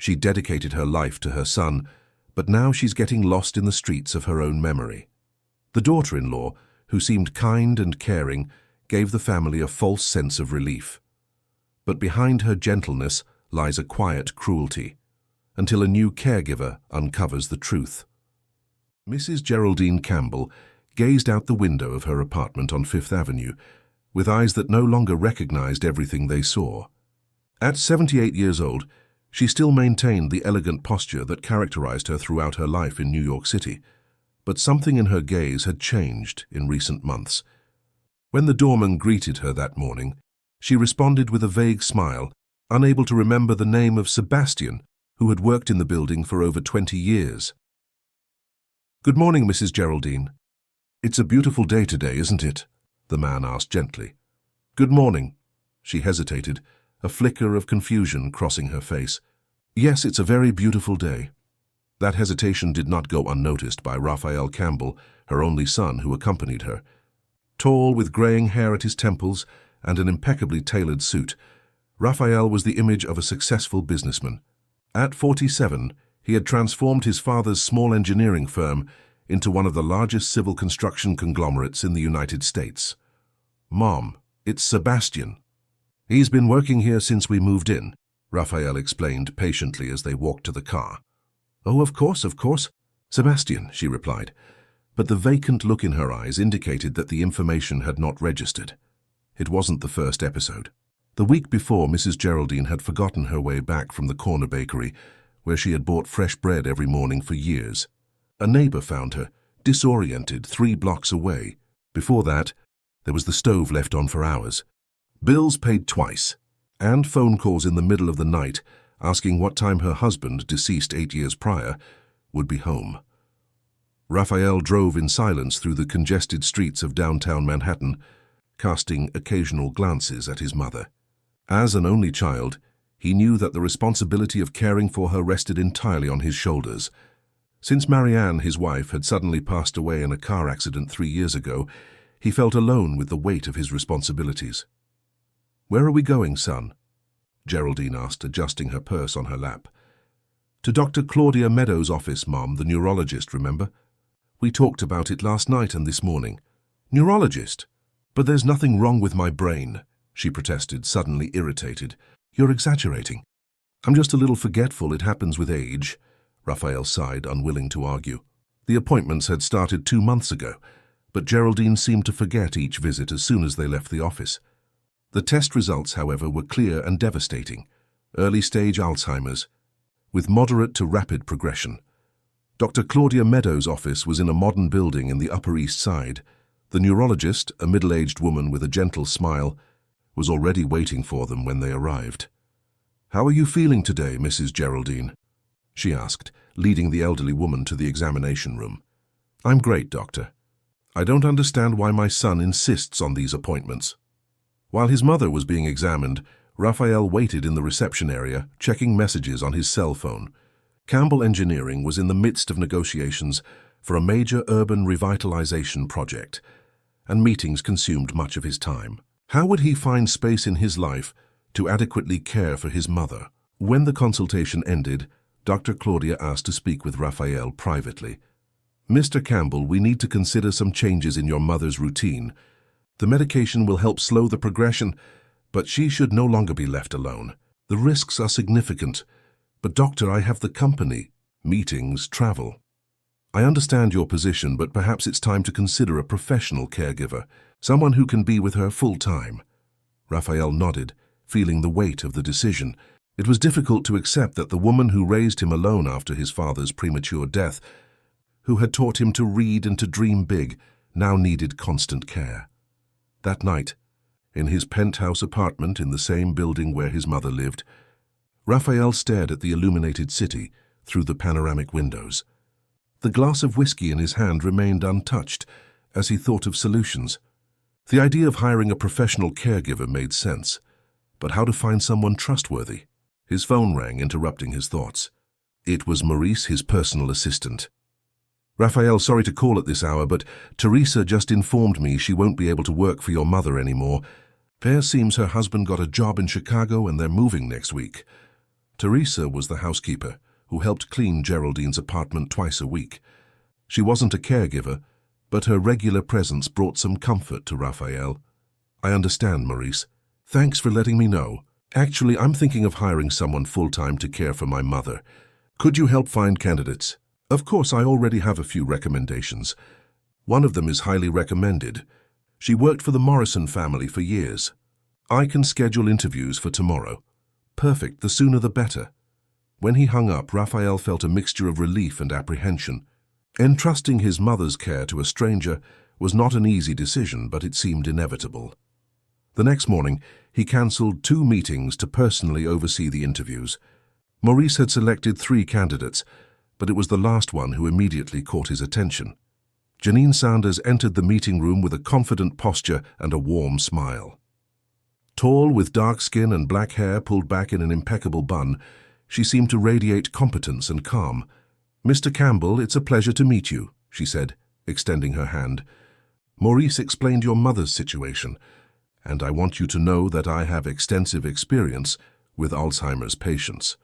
She dedicated her life to her son, but now she's getting lost in the streets of her own memory. The daughter-in-law, who seemed kind and caring, gave the family a false sense of relief. But behind her gentleness lies a quiet cruelty, until a new caregiver uncovers the truth. Mrs. Geraldine Campbell gazed out the window of her apartment on Fifth Avenue, with eyes that no longer recognized everything they saw. At 78 years old, she still maintained the elegant posture that characterized her throughout her life in New York City, but something in her gaze had changed in recent months. When the doorman greeted her that morning, she responded with a vague smile, unable to remember the name of Sebastian, who had worked in the building for over 20 years. "Good morning, Mrs. Geraldine. It's a beautiful day today, isn't it?" the man asked gently. "Good morning." She hesitated, a flicker of confusion crossing her face. "Yes, it's a very beautiful day." That hesitation did not go unnoticed by Raphael Campbell, her only son, who accompanied her. Tall, with graying hair at his temples and an impeccably tailored suit, Raphael was the image of a successful businessman. At 47, he had transformed his father's small engineering firm into one of the largest civil construction conglomerates in the United States. "Mom, it's Sebastian. He's been working here since we moved in," Raphael explained patiently as they walked to the car. "Oh, of course, Sebastian," she replied, but the vacant look in her eyes indicated that the information had not registered. It wasn't the first episode. The week before, Mrs. Geraldine had forgotten her way back from the corner bakery, where she had bought fresh bread every morning for years. A neighbor found her, disoriented, 3 blocks away. Before that, there was the stove left on for hours, bills paid twice, and phone calls in the middle of the night asking what time her husband, deceased 8 years prior, would be home. Raphael drove in silence through the congested streets of downtown Manhattan, casting occasional glances at his mother. As an only child, he knew that the responsibility of caring for her rested entirely on his shoulders. Since Marianne, his wife, had suddenly passed away in a car accident 3 years ago, he felt alone with the weight of his responsibilities. "Where are we going, son?" Geraldine asked, adjusting her purse on her lap. "To Dr. Claudia Meadows' office, Mom, the neurologist, remember? We talked about it last night and this morning." "Neurologist? But there's nothing wrong with my brain," she protested, suddenly irritated. "You're exaggerating." "I'm just a little forgetful. It happens with age," Raphael sighed, unwilling to argue. The appointments had started 2 months ago, but Geraldine seemed to forget each visit as soon as they left the office. The test results, however, were clear and devastating. Early-stage Alzheimer's, with moderate to rapid progression. Dr. Claudia Meadows' office was in a modern building in the Upper East Side. The neurologist, a middle-aged woman with a gentle smile, was already waiting for them when they arrived. "How are you feeling today, Mrs. Geraldine?" she asked, leading the elderly woman to the examination room. "I'm great, doctor. I don't understand why my son insists on these appointments." While his mother was being examined, Raphael waited in the reception area, checking messages on his cell phone. Campbell Engineering was in the midst of negotiations for a major urban revitalization project, and meetings consumed much of his time. How would he find space in his life to adequately care for his mother? When the consultation ended, Dr. Claudia asked to speak with Raphael privately. "Mr. Campbell, we need to consider some changes in your mother's routine. The medication will help slow the progression, but she should no longer be left alone. The risks are significant. But doctor, I have the company, meetings, travel. I understand your position, but perhaps it's time to consider a professional caregiver, someone who can be with her full-time." Raphael nodded, feeling the weight of the decision. It was difficult to accept that the woman who raised him alone after his father's premature death, who had taught him to read and to dream big, now needed constant care. That night, in his penthouse apartment in the same building where his mother lived, Raphael stared at the illuminated city through the panoramic windows. The glass of whiskey in his hand remained untouched as he thought of solutions. The idea of hiring a professional caregiver made sense, but how to find someone trustworthy? His phone rang, interrupting his thoughts. It was Maurice, his personal assistant. "Raphael, sorry to call at this hour, but Teresa just informed me she won't be able to work for your mother anymore. Pear seems her husband got a job in Chicago and they're moving next week." Teresa was the housekeeper who helped clean Geraldine's apartment twice a week. She wasn't a caregiver, but her regular presence brought some comfort to Raphael. I understand, Maurice. Thanks for letting me know. Actually, I'm thinking of hiring someone full-time to care for my mother. Could you help find candidates? Of course, I already have a few recommendations. One of them is highly recommended. She worked for the Morrison family for years. I can schedule interviews for tomorrow. Perfect, the sooner the better. When he hung up, Raphael felt a mixture of relief and apprehension. Entrusting his mother's care to a stranger was not an easy decision, but it seemed inevitable. The next morning, he cancelled 2 meetings to personally oversee the interviews. Maurice had selected 3 candidates, but it was the last one who immediately caught his attention. Janine Sanders entered the meeting room with a confident posture and a warm smile. Tall, with dark skin and black hair pulled back in an impeccable bun, she seemed to radiate competence and calm. "Mr. Campbell, it's a pleasure to meet you," she said, extending her hand. "Maurice explained your mother's situation, and I want you to know that I have extensive experience with Alzheimer's patients."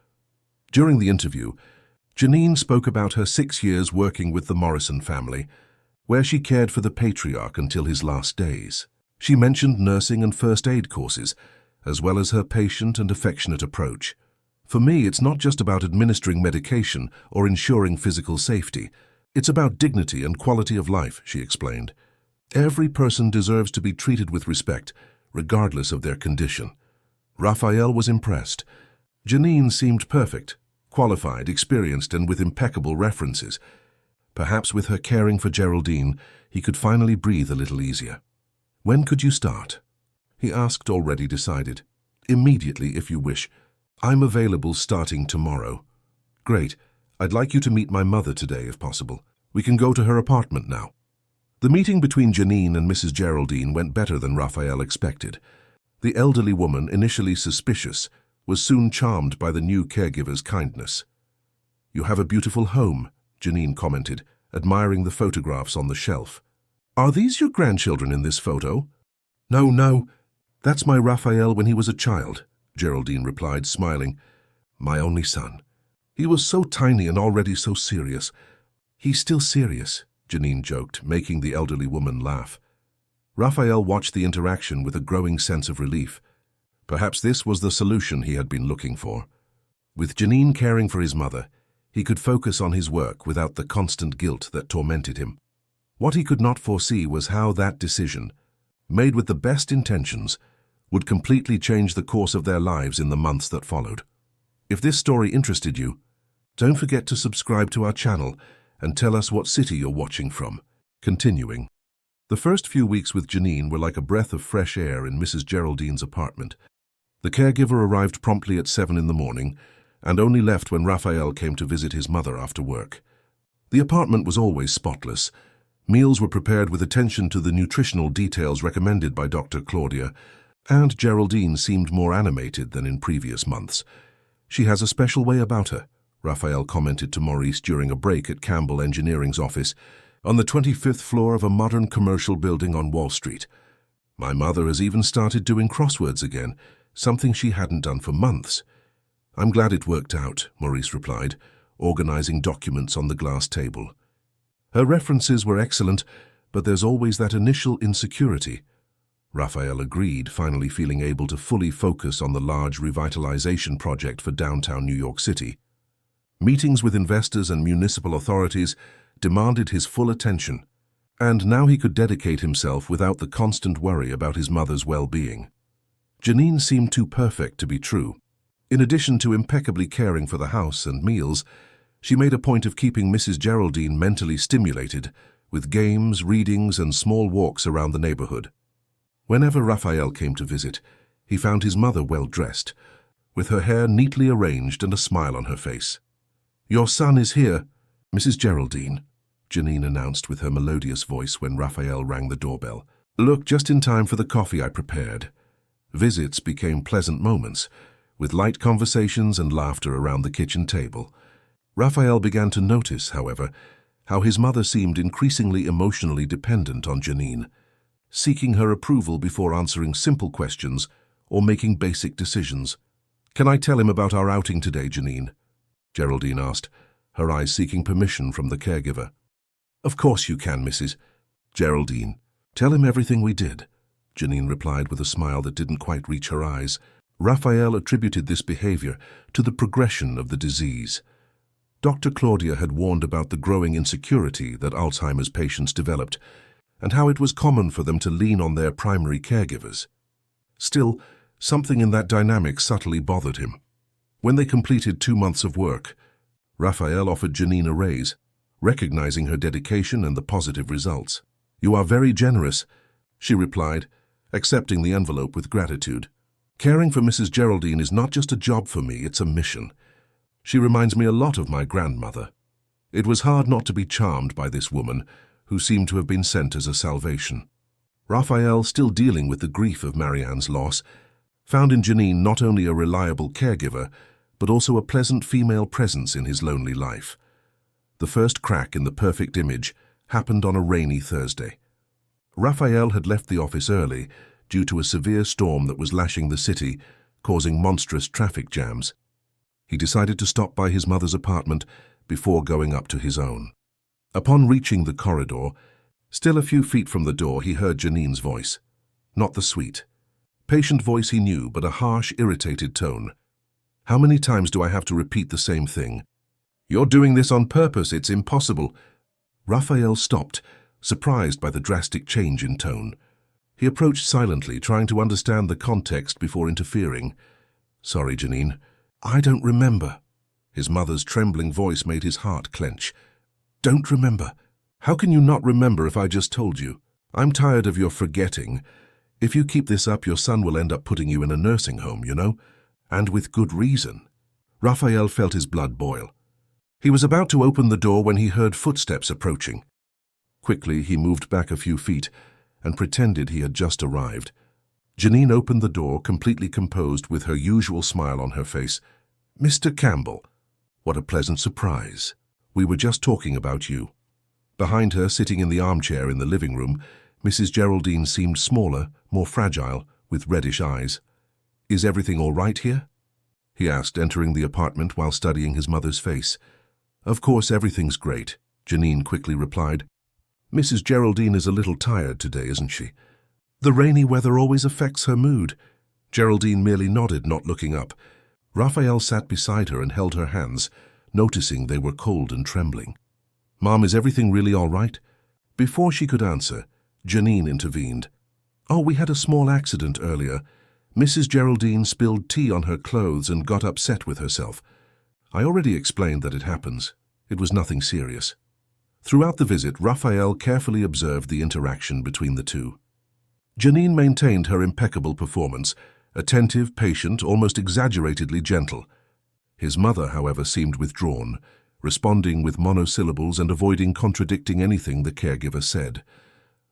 During the interview, Janine spoke about her 6 years working with the Morrison family, where she cared for the patriarch until his last days. She mentioned nursing and first aid courses, as well as her patient and affectionate approach. "For me, it's not just about administering medication or ensuring physical safety. It's about dignity and quality of life," she explained. "Every person deserves to be treated with respect, regardless of their condition." Raphael was impressed. Janine seemed perfect, qualified, experienced, and with impeccable references. Perhaps with her caring for Geraldine, he could finally breathe a little easier. "When could you start?" he asked, already decided. "Immediately, if you wish. I'm available starting tomorrow." "Great. I'd like you to meet my mother today, if possible. We can go to her apartment now." The meeting between Janine and Mrs. Geraldine went better than Raphael expected. The elderly woman, initially suspicious, was soon charmed by the new caregiver's kindness. "You have a beautiful home," Janine commented, admiring the photographs on the shelf. "Are these your grandchildren in this photo?" No. That's my Raphael when he was a child," Geraldine replied, smiling. "My only son. He was so tiny and already so serious." "He's still serious," Janine joked, making the elderly woman laugh. Raphael watched the interaction with a growing sense of relief. Perhaps this was the solution he had been looking for. With Janine caring for his mother, he could focus on his work without the constant guilt that tormented him. What he could not foresee was how that decision, made with the best intentions, would completely change the course of their lives in the months that followed. If this story interested you, don't forget to subscribe to our channel and tell us what city you're watching from. Continuing. The first few weeks with Janine were like a breath of fresh air in Mrs. Geraldine's apartment. The caregiver arrived promptly at 7 in the morning and only left when Raphael came to visit his mother after work. The apartment was always spotless. Meals were prepared with attention to the nutritional details recommended by Dr. Claudia, and Geraldine seemed more animated than in previous months. "She has a special way about her," Raphael commented to Maurice during a break at Campbell Engineering's office, on the 25th floor of a modern commercial building on Wall Street. "My mother has even started doing crosswords again, something she hadn't done for months." "I'm glad it worked out," Maurice replied, organizing documents on the glass table. "Her references were excellent, but there's always that initial insecurity." Raphael agreed, finally feeling able to fully focus on the large revitalization project for downtown New York City. Meetings with investors and municipal authorities demanded his full attention, and now he could dedicate himself without the constant worry about his mother's well-being. Janine seemed too perfect to be true. In addition to impeccably caring for the house and meals, she made a point of keeping Mrs. Geraldine mentally stimulated with games, readings, and small walks around the neighborhood. Whenever Raphael came to visit, he found his mother well-dressed, with her hair neatly arranged and a smile on her face. "Your son is here, Mrs. Geraldine," Janine announced with her melodious voice when Raphael rang the doorbell. "Look, just in time for the coffee I prepared." Visits became pleasant moments, with light conversations and laughter around the kitchen table. Raphael began to notice, however, how his mother seemed increasingly emotionally dependent on Janine, seeking her approval before answering simple questions or making basic decisions. "Can I tell him about our outing today, Janine?" Geraldine asked, her eyes seeking permission from the caregiver. "Of course you can, Mrs. Geraldine. Tell him everything we did," Janine replied with a smile that didn't quite reach her eyes. Raphael attributed this behavior to the progression of the disease. Dr. Claudia had warned about the growing insecurity that Alzheimer's patients developed, and how it was common for them to lean on their primary caregivers. Still, something in that dynamic subtly bothered him. When they completed 2 months of work, Raphael offered Janine a raise, recognizing her dedication and the positive results. "You are very generous," she replied, accepting the envelope with gratitude. "Caring for Mrs. Geraldine is not just a job for me, it's a mission. She reminds me a lot of my grandmother." It was hard not to be charmed by this woman, who seemed to have been sent as a salvation. Raphael, still dealing with the grief of Marianne's loss, found in Janine not only a reliable caregiver, but also a pleasant female presence in his lonely life. The first crack in the perfect image happened on a rainy Thursday. Raphael had left the office early due to a severe storm that was lashing the city, causing monstrous traffic jams. He decided to stop by his mother's apartment before going up to his own. Upon reaching the corridor, still a few feet from the door, he heard Janine's voice. Not the sweet, patient voice he knew, but a harsh, irritated tone. "How many times do I have to repeat the same thing? You're doing this on purpose, it's impossible." Raphael stopped, surprised by the drastic change in tone. He approached silently, trying to understand the context before interfering. "Sorry, Janine, I don't remember." His mother's trembling voice made his heart clench. "Don't remember? How can you not remember if I just told you? I'm tired of your forgetting. If you keep this up, your son will end up putting you in a nursing home, you know? And with good reason." Raphael felt his blood boil. He was about to open the door when he heard footsteps approaching. Quickly, he moved back a few feet and pretended he had just arrived. Janine opened the door, completely composed, with her usual smile on her face. "Mr. Campbell, what a pleasant surprise. We were just talking about you." Behind her, sitting in the armchair in the living room, Mrs. Geraldine seemed smaller, more fragile, with reddish eyes. "Is everything all right here?" he asked, entering the apartment while studying his mother's face. "Of course, everything's great," Janine quickly replied. "Mrs. Geraldine is a little tired today, isn't she? The rainy weather always affects her mood." Geraldine merely nodded, not looking up. Raphael sat beside her and held her hands, noticing they were cold and trembling. "Mom, is everything really all right?" Before she could answer, Janine intervened. "Oh, we had a small accident earlier. Mrs. Geraldine spilled tea on her clothes and got upset with herself. I already explained that it happens. It was nothing serious." Throughout the visit, Raphael carefully observed the interaction between the two. Janine maintained her impeccable performance, attentive, patient, almost exaggeratedly gentle. His mother, however, seemed withdrawn, responding with monosyllables and avoiding contradicting anything the caregiver said.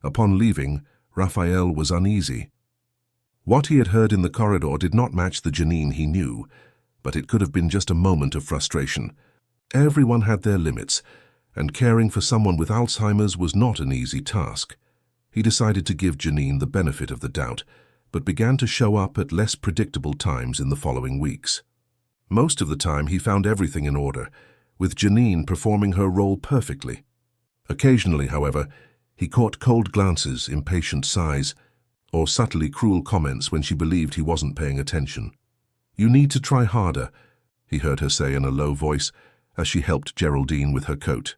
Upon leaving, Raphael was uneasy. What he had heard in the corridor did not match the Janine he knew, but it could have been just a moment of frustration. Everyone had their limits, and caring for someone with Alzheimer's was not an easy task. He decided to give Janine the benefit of the doubt, but began to show up at less predictable times in the following weeks. Most of the time he found everything in order, with Janine performing her role perfectly. Occasionally, however, he caught cold glances, impatient sighs, or subtly cruel comments when she believed he wasn't paying attention. "You need to try harder," he heard her say in a low voice as she helped Geraldine with her coat.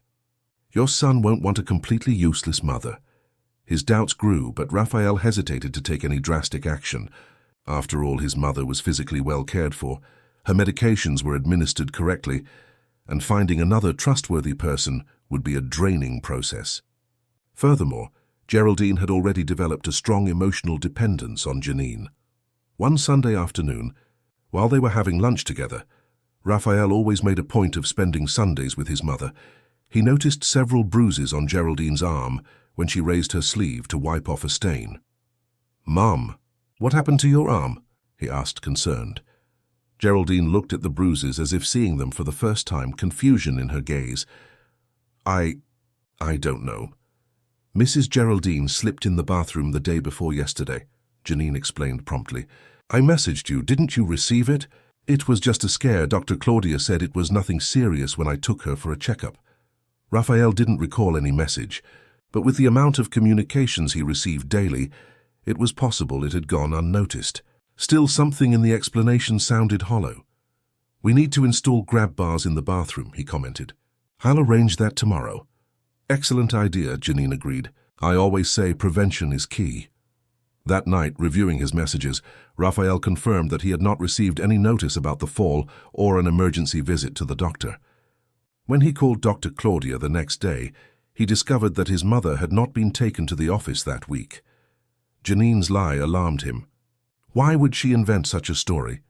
"Your son won't want a completely useless mother." His doubts grew, but Raphael hesitated to take any drastic action. After all, his mother was physically well cared for, her medications were administered correctly, and finding another trustworthy person would be a draining process. Furthermore, Geraldine had already developed a strong emotional dependence on Janine. One Sunday afternoon, while they were having lunch together, Raphael always made a point of spending Sundays with his mother. He noticed several bruises on Geraldine's arm when she raised her sleeve to wipe off a stain. "Mom, what happened to your arm?" he asked, concerned. Geraldine looked at the bruises as if seeing them for the first time, confusion in her gaze. I don't know. Mrs. Geraldine slipped in the bathroom the day before yesterday," Janine explained promptly. "I messaged you. Didn't you receive it? It was just a scare. Dr. Claudia said it was nothing serious when I took her for a checkup. Raphael didn't recall any message, but with the amount of communications he received daily, it was possible it had gone unnoticed. Still, something in the explanation sounded hollow. We need to install grab bars in the bathroom, he commented. I'll arrange that tomorrow. Excellent idea, Janine agreed. I always say prevention is key. That night, reviewing his messages, Raphael confirmed that he had not received any notice about the fall or an emergency visit to the doctor. When he called Dr. Claudia the next day, he discovered that his mother had not been taken to the office that week. Janine's lie alarmed him. Why would she invent such a story?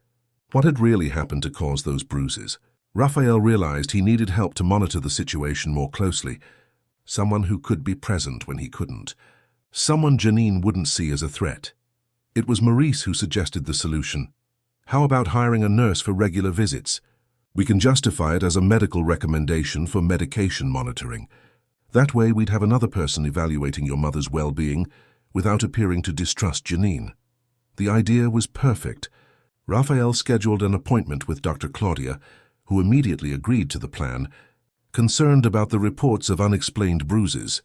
What had really happened to cause those bruises? Raphael realized he needed help to monitor the situation more closely. Someone who could be present when he couldn't. Someone Janine wouldn't see as a threat. It was Maurice who suggested the solution. How about hiring a nurse for regular visits? We can justify it as a medical recommendation for medication monitoring. That way we'd have another person evaluating your mother's well-being without appearing to distrust Janine. The idea was perfect. Raphael scheduled an appointment with Dr. Claudia, who immediately agreed to the plan, concerned about the reports of unexplained bruises.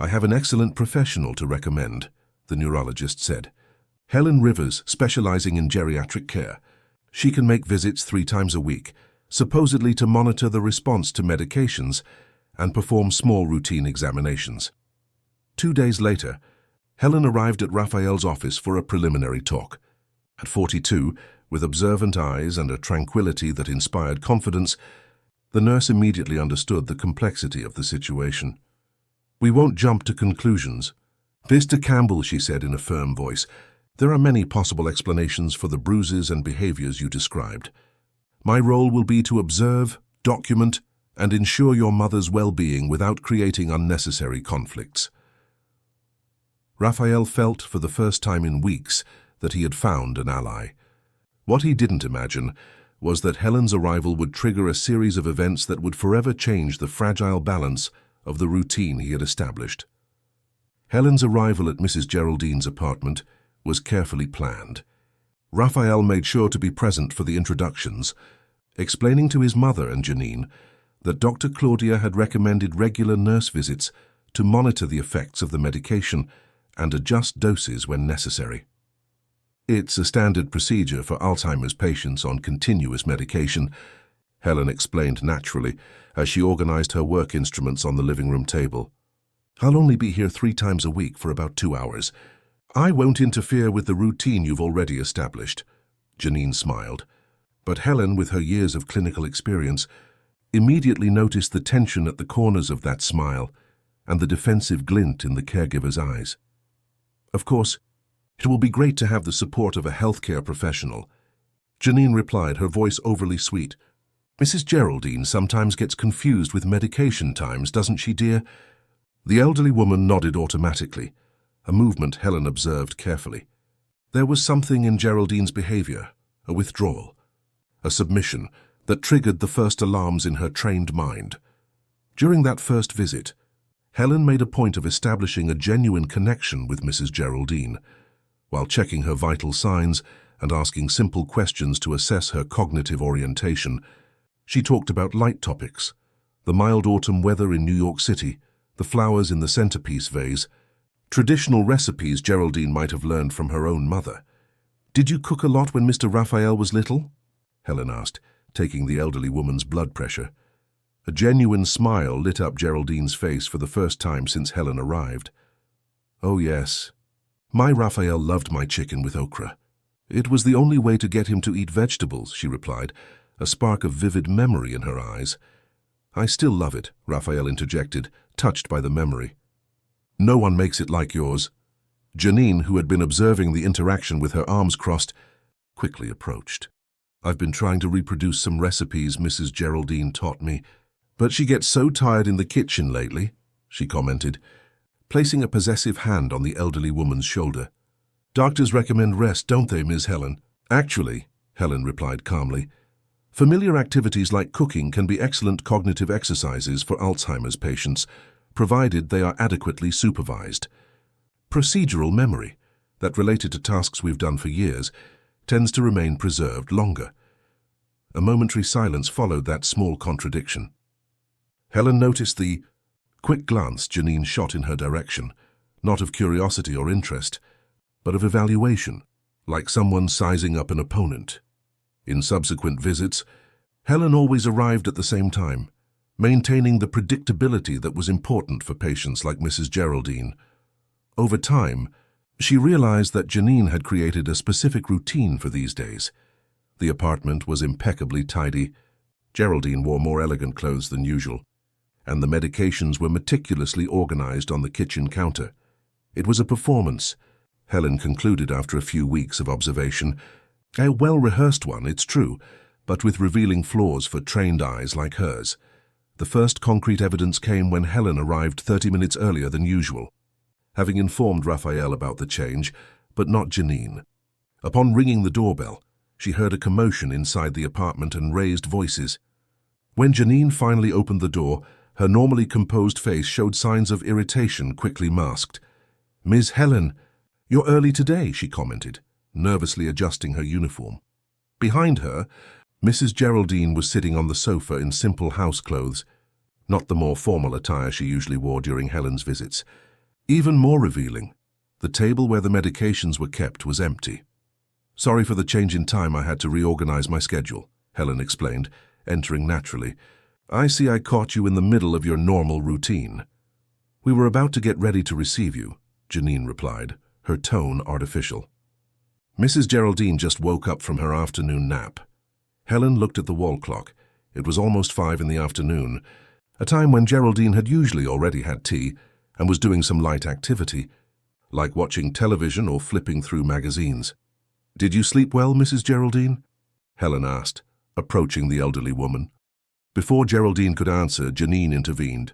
I have an excellent professional to recommend, the neurologist said. Helen Rivers, specializing in geriatric care. She can make visits 3 times a week, supposedly to monitor the response to medications and perform small routine examinations. 2 days later, Helen arrived at Raphael's office for a preliminary talk. At 42, with observant eyes and a tranquility that inspired confidence, the nurse immediately understood the complexity of the situation. We won't jump to conclusions. Mr. Campbell, she said in a firm voice, there are many possible explanations for the bruises and behaviors you described. My role will be to observe, document, and ensure your mother's well-being without creating unnecessary conflicts. Raphael felt for the first time in weeks that he had found an ally. What he didn't imagine was that Helen's arrival would trigger a series of events that would forever change the fragile balance of the routine he had established. Helen's arrival at Mrs. Geraldine's apartment was carefully planned. Raphael made sure to be present for the introductions, explaining to his mother and Janine that Dr. Claudia had recommended regular nurse visits to monitor the effects of the medication and adjust doses when necessary. It's a standard procedure for Alzheimer's patients on continuous medication, Helen explained naturally as she organized her work instruments on the living room table. I'll only be here 3 times a week for about 2 hours. I won't interfere with the routine you've already established. Janine smiled, but Helen, with her years of clinical experience, immediately noticed the tension at the corners of that smile and the defensive glint in the caregiver's eyes. Of course, it will be great to have the support of a healthcare professional. Janine replied, her voice overly sweet. Mrs. Geraldine sometimes gets confused with medication times, doesn't she, dear? The elderly woman nodded automatically, a movement Helen observed carefully. There was something in Geraldine's behavior, a withdrawal, a submission that triggered the first alarms in her trained mind. During that first visit, Helen made a point of establishing a genuine connection with Mrs. Geraldine, while checking her vital signs and asking simple questions to assess her cognitive orientation. She talked about light topics, the mild autumn weather in New York City, the flowers in the centerpiece vase, traditional recipes Geraldine might have learned from her own mother. Did you cook a lot when Mr. Raphael was little? Helen asked, taking the elderly woman's blood pressure. A genuine smile lit up Geraldine's face for the first time since Helen arrived. Oh yes. My Raphael loved my chicken with okra. It was the only way to get him to eat vegetables, she replied, a spark of vivid memory in her eyes. I still love it, Raphael interjected, touched by the memory. No one makes it like yours. Janine, who had been observing the interaction with her arms crossed, quickly approached. I've been trying to reproduce some recipes Mrs. Geraldine taught me, but she gets so tired in the kitchen lately, she commented, placing a possessive hand on the elderly woman's shoulder. Doctors recommend rest, don't they, Ms. Helen? Actually, Helen replied calmly, familiar activities like cooking can be excellent cognitive exercises for Alzheimer's patients, provided they are adequately supervised. Procedural memory, that related to tasks we've done for years, tends to remain preserved longer. A momentary silence followed that small contradiction. Helen noticed the quick glance Janine shot in her direction, not of curiosity or interest, but of evaluation, like someone sizing up an opponent. In subsequent visits, Helen always arrived at the same time, maintaining the predictability that was important for patients like Mrs. Geraldine. Over time, she realized that Janine had created a specific routine for these days. The apartment was impeccably tidy. Geraldine wore more elegant clothes than usual, and the medications were meticulously organized on the kitchen counter. It was a performance, Helen concluded after a few weeks of observation. A well-rehearsed one, it's true, but with revealing flaws for trained eyes like hers. The first concrete evidence came when Helen arrived 30 minutes earlier than usual, having informed Raphael about the change, but not Janine. Upon ringing the doorbell, she heard a commotion inside the apartment and raised voices. When Janine finally opened the door, her normally composed face showed signs of irritation quickly masked. "Miss Helen, you're early today," she commented, nervously adjusting her uniform. Behind her, Mrs. Geraldine was sitting on the sofa in simple house clothes, not the more formal attire she usually wore during Helen's visits. Even more revealing, the table where the medications were kept was empty. "Sorry for the change in time, I had to reorganize my schedule," Helen explained, entering naturally. "I see I caught you in the middle of your normal routine." "We were about to get ready to receive you," Janine replied, her tone artificial. Mrs. Geraldine just woke up from her afternoon nap. Helen looked at the wall clock. It was almost 5 in the afternoon, a time when Geraldine had usually already had tea and was doing some light activity, like watching television or flipping through magazines. "Did you sleep well, Mrs. Geraldine?" Helen asked, approaching the elderly woman. Before Geraldine could answer, Janine intervened.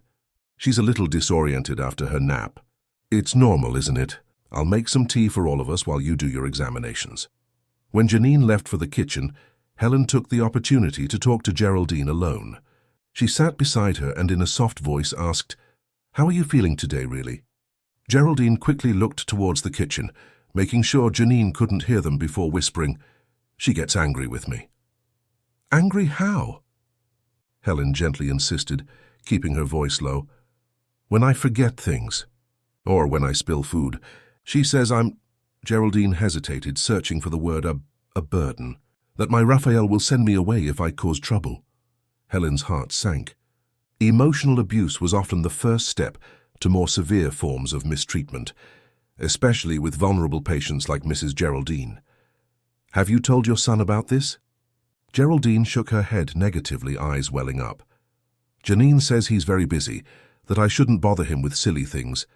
"She's a little disoriented after her nap. It's normal, isn't it? I'll make some tea for all of us while you do your examinations." When Janine left for the kitchen, Helen took the opportunity to talk to Geraldine alone. She sat beside her and in a soft voice asked, "How are you feeling today, really?" Geraldine quickly looked towards the kitchen, making sure Janine couldn't hear them before whispering, "She gets angry with me." "Angry how?" Helen gently insisted, keeping her voice low. "When I forget things, or when I spill food. She says I'm—" Geraldine hesitated, searching for the word a burden. "That my Raphael will send me away if I cause trouble." Helen's heart sank. Emotional abuse was often the first step to more severe forms of mistreatment, especially with vulnerable patients like Mrs. Geraldine. "Have you told your son about this?" Geraldine shook her head negatively, eyes welling up. "Janine says he's very busy, that I shouldn't bother him with silly things,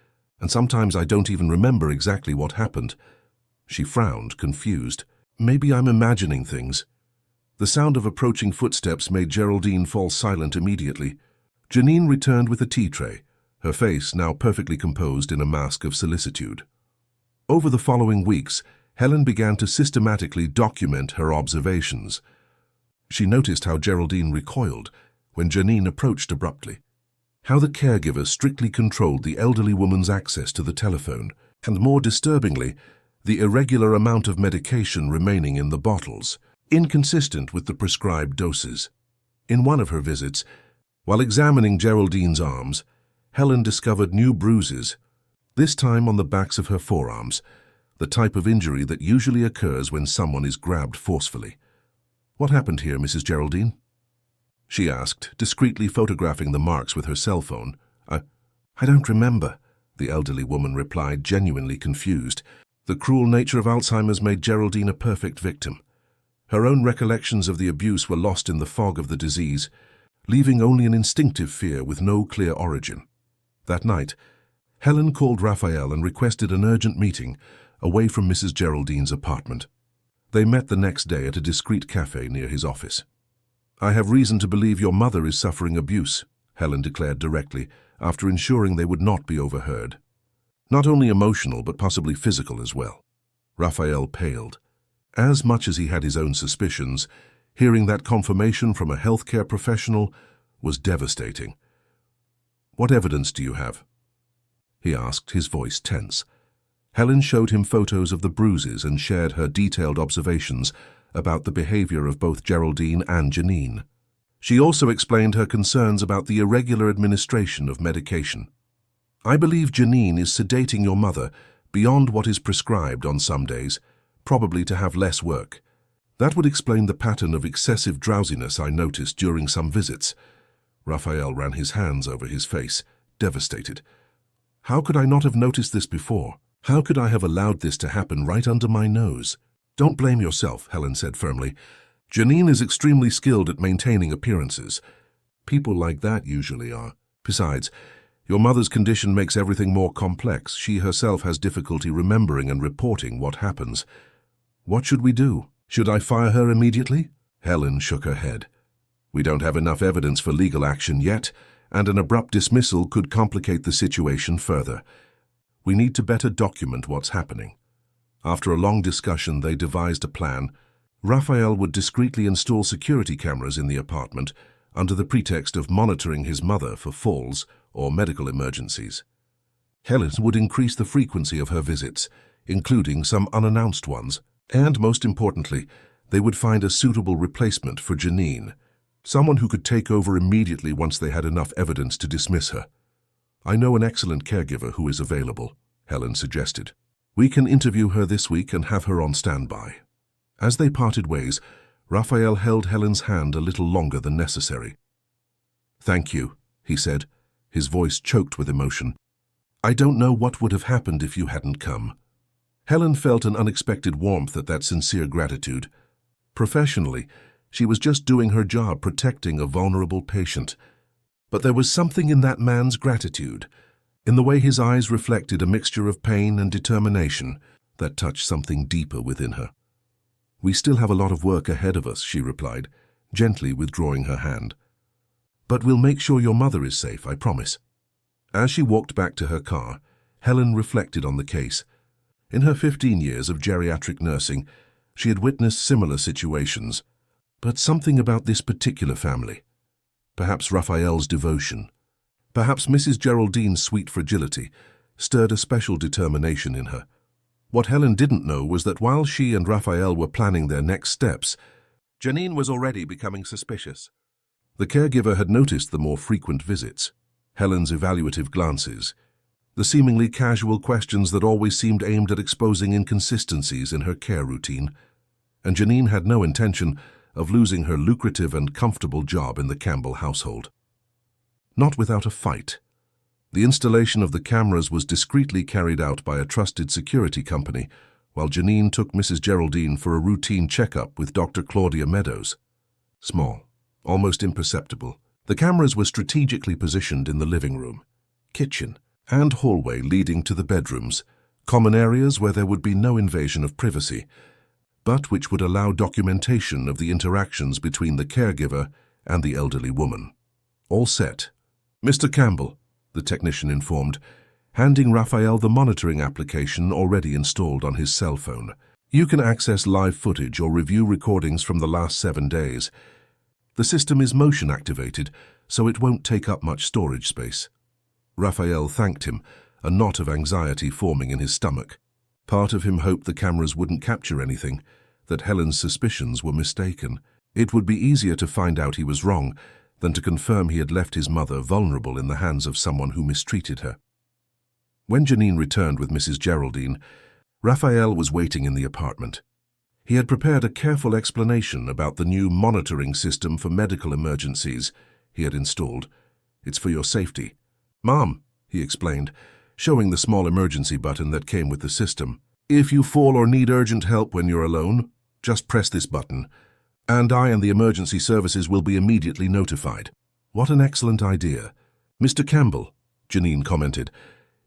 and sometimes I don't even remember exactly what happened." She frowned, confused. "Maybe I'm imagining things." The sound of approaching footsteps made Geraldine fall silent immediately. Janine returned with a tea tray, her face now perfectly composed in a mask of solicitude. Over the following weeks, Helen began to systematically document her observations. She noticed how Geraldine recoiled when Janine approached abruptly, how the caregiver strictly controlled the elderly woman's access to the telephone, and more disturbingly, the irregular amount of medication remaining in the bottles, inconsistent with the prescribed doses. In one of her visits, while examining Geraldine's arms, Helen discovered new bruises, this time on the backs of her forearms, the type of injury that usually occurs when someone is grabbed forcefully. "What happened here, Mrs. Geraldine?" she asked, discreetly photographing the marks with her cell phone. I don't remember," the elderly woman replied, genuinely confused. The cruel nature of Alzheimer's made Geraldine a perfect victim. Her own recollections of the abuse were lost in the fog of the disease, leaving only an instinctive fear with no clear origin. That night, Helen called Raphael and requested an urgent meeting away from Mrs. Geraldine's apartment. They met the next day at a discreet cafe near his office. "I have reason to believe your mother is suffering abuse," Helen declared directly, after ensuring they would not be overheard. "Not only emotional, but possibly physical as well." Raphael paled. As much as he had his own suspicions, hearing that confirmation from a healthcare professional was devastating. "What evidence do you have?" he asked, his voice tense. Helen showed him photos of the bruises and shared her detailed observations about the behavior of both Geraldine and Janine. She also explained her concerns about the irregular administration of medication. "I believe Janine is sedating your mother beyond what is prescribed on some days, probably to have less work. That would explain the pattern of excessive drowsiness I noticed during some visits." Raphael ran his hands over his face, devastated. "How could I not have noticed this before? How could I have allowed this to happen right under my nose?" "Don't blame yourself," Helen said firmly. "Janine is extremely skilled at maintaining appearances. People like that usually are. Besides, your mother's condition makes everything more complex. She herself has difficulty remembering and reporting what happens. What should we do? Should I fire her immediately?" Helen shook her head. "We don't have enough evidence for legal action yet, and an abrupt dismissal could complicate the situation further. We need to better document what's happening." After a long discussion, they devised a plan. Raphael would discreetly install security cameras in the apartment under the pretext of monitoring his mother for falls or medical emergencies. Helen would increase the frequency of her visits, including some unannounced ones, and most importantly, they would find a suitable replacement for Janine, someone who could take over immediately once they had enough evidence to dismiss her. "I know an excellent caregiver who is available," Helen suggested. "We can interview her this week and have her on standby." As they parted ways, Raphael held Helen's hand a little longer than necessary. "Thank you," he said, his voice choked with emotion. "I don't know what would have happened if you hadn't come." Helen felt an unexpected warmth at that sincere gratitude. Professionally, she was just doing her job protecting a vulnerable patient. But there was something in that man's gratitude, in the way his eyes reflected a mixture of pain and determination, that touched something deeper within her. "We still have a lot of work ahead of us," she replied, gently withdrawing her hand. "But we'll make sure your mother is safe, I promise." As she walked back to her car, Helen reflected on the case. In her 15 years of geriatric nursing, she had witnessed similar situations. But something about this particular family, perhaps Raphael's devotion, perhaps Mrs. Geraldine's sweet fragility, stirred a special determination in her. What Helen didn't know was that while she and Raphael were planning their next steps, Janine was already becoming suspicious. The caregiver had noticed the more frequent visits, Helen's evaluative glances, the seemingly casual questions that always seemed aimed at exposing inconsistencies in her care routine, and Janine had no intention of losing her lucrative and comfortable job in the Campbell household. Not without a fight. The installation of the cameras was discreetly carried out by a trusted security company, while Janine took Mrs. Geraldine for a routine checkup with Dr. Claudia Meadows. Small, almost imperceptible, the cameras were strategically positioned in the living room, kitchen, and hallway leading to the bedrooms, common areas where there would be no invasion of privacy, but which would allow documentation of the interactions between the caregiver and the elderly woman. "All set." "Mr. Campbell," the technician informed, handing Raphael the monitoring application already installed on his cell phone. "You can access live footage or review recordings from the last 7 days. The system is motion-activated, so it won't take up much storage space." Raphael thanked him, a knot of anxiety forming in his stomach. Part of him hoped the cameras wouldn't capture anything, that Helen's suspicions were mistaken. It would be easier to find out he was wrong than to confirm he had left his mother vulnerable in the hands of someone who mistreated her. When Janine returned with Mrs. Geraldine, Raphael was waiting in the apartment. He had prepared a careful explanation about the new monitoring system for medical emergencies he had installed. "It's for your safety." "Mom," he explained, showing the small emergency button that came with the system. "If you fall or need urgent help when you're alone, just press this button, and I and the emergency services will be immediately notified." "What an excellent idea." "Mr. Campbell," Janine commented,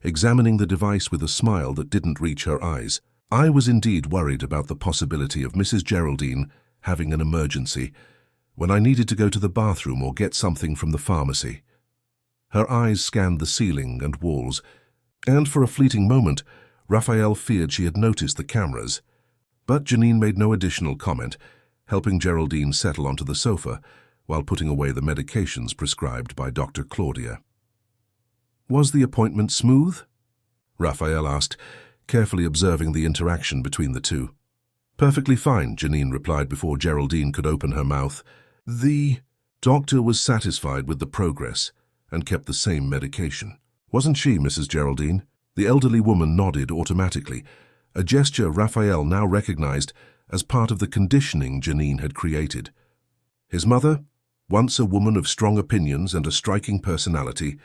examining the device with a smile that didn't reach her eyes. "I was indeed worried about the possibility of Mrs. Geraldine having an emergency when I needed to go to the bathroom or get something from the pharmacy." Her eyes scanned the ceiling and walls, and for a fleeting moment, Raphael feared she had noticed the cameras. But Janine made no additional comment, helping Geraldine settle onto the sofa while putting away the medications prescribed by Dr. Claudia. "Was the appointment smooth?" Raphael asked, carefully observing the interaction between the two. Perfectly fine, Janine replied before Geraldine could open her mouth. The doctor was satisfied with the progress and kept the same medication. Wasn't she, Mrs. Geraldine? The elderly woman nodded automatically, a gesture Raphael now recognized as part of the conditioning Janine had created. His mother, once a woman of strong opinions and a striking personality,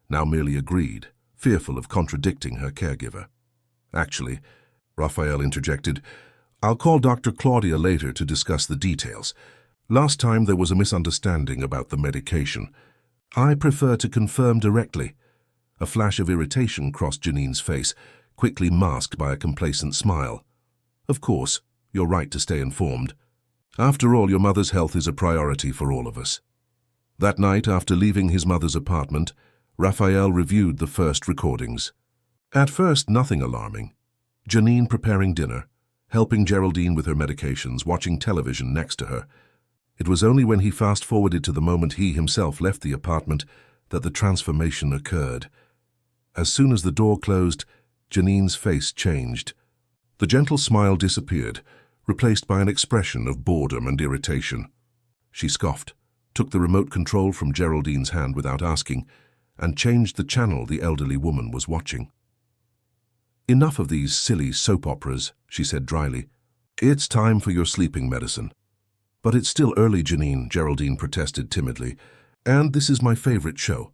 now merely agreed, fearful of contradicting her caregiver. Actually, Raphael interjected, I'll call Dr. Claudia later to discuss the details. Last time there was a misunderstanding about the medication. I prefer to confirm directly. A flash of irritation crossed Janine's face, quickly masked by a complacent smile. Of course, you're right to stay informed. After all, your mother's health is a priority for all of us. That night, after leaving his mother's apartment, Raphael reviewed the first recordings. At first, nothing alarming. Janine preparing dinner, helping Geraldine with her medications, watching television next to her. It was only when he fast-forwarded to the moment he himself left the apartment that the transformation occurred. As soon as the door closed, Janine's face changed. The gentle smile disappeared, replaced by an expression of boredom and irritation. She scoffed, took the remote control from Geraldine's hand without asking, and changed the channel the elderly woman was watching. Enough of these silly soap operas, she said dryly. It's time for your sleeping medicine. But it's still early, Janine, Geraldine protested timidly. And this is my favorite show.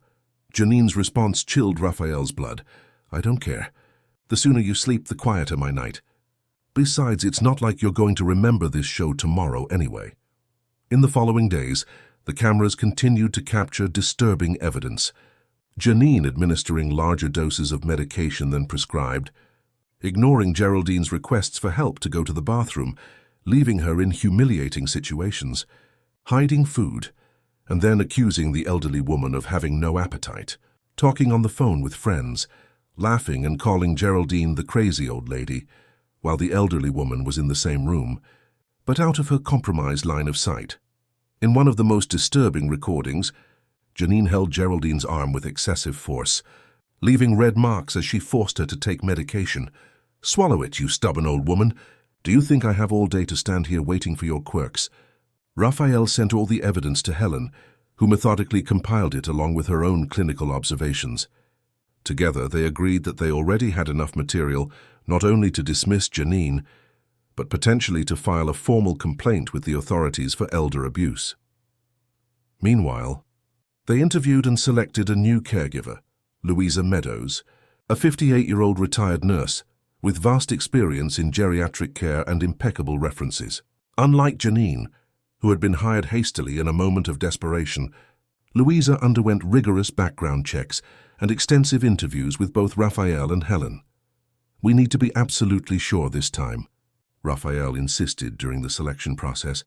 Janine's response chilled Raphael's blood. I don't care. The sooner you sleep, the quieter my night. Besides, it's not like you're going to remember this show tomorrow anyway. In the following days, the cameras continued to capture disturbing evidence. Janine administering larger doses of medication than prescribed, ignoring Geraldine's requests for help to go to the bathroom, leaving her in humiliating situations, hiding food, and then accusing the elderly woman of having no appetite, talking on the phone with friends, laughing and calling Geraldine the crazy old lady, while the elderly woman was in the same room, but out of her compromised line of sight. In one of the most disturbing recordings, Janine held Geraldine's arm with excessive force, leaving red marks as she forced her to take medication. Swallow it, you stubborn old woman. Do you think I have all day to stand here waiting for your quirks? Raphael sent all the evidence to Helen, who methodically compiled it along with her own clinical observations. Together, they agreed that they already had enough material not only to dismiss Janine, but potentially to file a formal complaint with the authorities for elder abuse. Meanwhile, they interviewed and selected a new caregiver, Louisa Meadows, a 58-year-old retired nurse with vast experience in geriatric care and impeccable references. Unlike Janine, who had been hired hastily in a moment of desperation, Louisa underwent rigorous background checks and extensive interviews with both Raphael and Helen. We need to be absolutely sure this time, Raphael insisted during the selection process.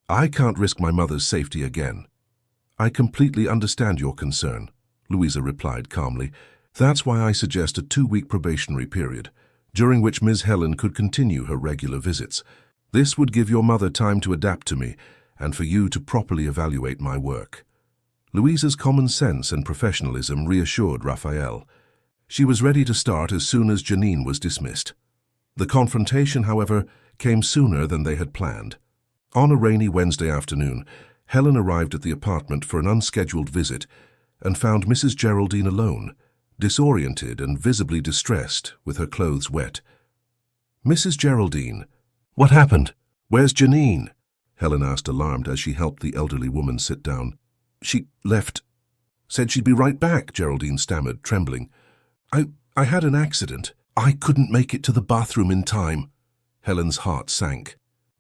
I can't risk my mother's safety again. I completely understand your concern, Louisa replied calmly. That's why I suggest a 2-week probationary period, during which Ms. Helen could continue her regular visits. This would give your mother time to adapt to me and for you to properly evaluate my work. Louisa's common sense and professionalism reassured Raphael. She was ready to start as soon as Janine was dismissed. The confrontation, however, came sooner than they had planned. On a rainy Wednesday afternoon, Helen arrived at the apartment for an unscheduled visit and found Mrs. Geraldine alone, disoriented and visibly distressed, with her clothes wet. Mrs. Geraldine, what happened? Where's Janine? Helen asked, alarmed, as she helped the elderly woman sit down. She left. Said she'd be right back, Geraldine stammered, trembling. I had an accident. I couldn't make it to the bathroom in time. Helen's heart sank.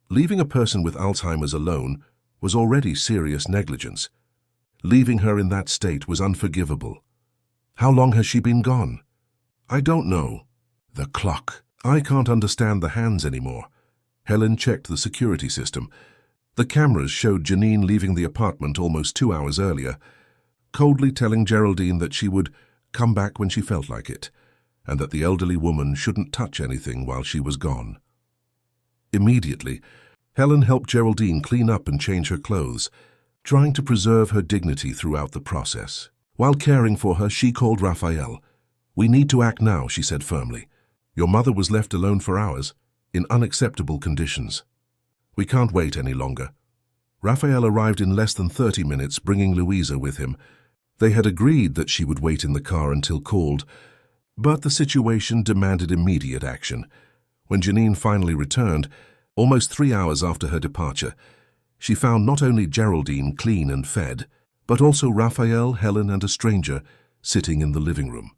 Leaving a person with Alzheimer's alone was already serious negligence. Leaving her in that state was unforgivable. How long has she been gone? I don't know. The clock. I can't understand the hands anymore. Helen checked the security system. The cameras showed Janine leaving the apartment almost 2 hours earlier, coldly telling Geraldine that she would come back when she felt like it, and that the elderly woman shouldn't touch anything while she was gone. Immediately, Helen helped Geraldine clean up and change her clothes, trying to preserve her dignity throughout the process. While caring for her, she called Raphael. We need to act now, she said firmly. Your mother was left alone for hours. in unacceptable conditions. We can't wait any longer. Raphael arrived in less than 30 minutes, bringing Louisa with him. They had agreed that she would wait in the car until called, but the situation demanded immediate action. When Janine finally returned, almost 3 hours after her departure, she found not only Geraldine clean and fed, but also Raphael, Helen, and a stranger sitting in the living room.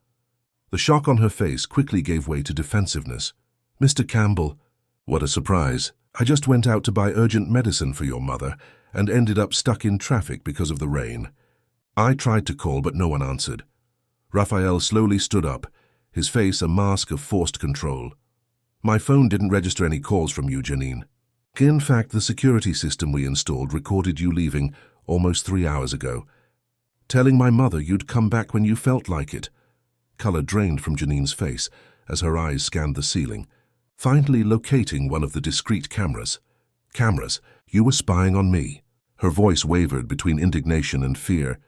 The shock on her face quickly gave way to defensiveness. "Mr. Campbell, what a surprise. I just went out to buy urgent medicine for your mother and ended up stuck in traffic because of the rain. I tried to call, but no one answered." Raphael slowly stood up, his face a mask of forced control. "My phone didn't register any calls from you, Janine. In fact, the security system we installed recorded you leaving almost 3 hours ago, telling my mother you'd come back when you felt like it." Color drained from Janine's face as her eyes scanned the ceiling, finally locating one of the discreet cameras. "Cameras, you were spying on me." Her voice wavered between indignation and fear.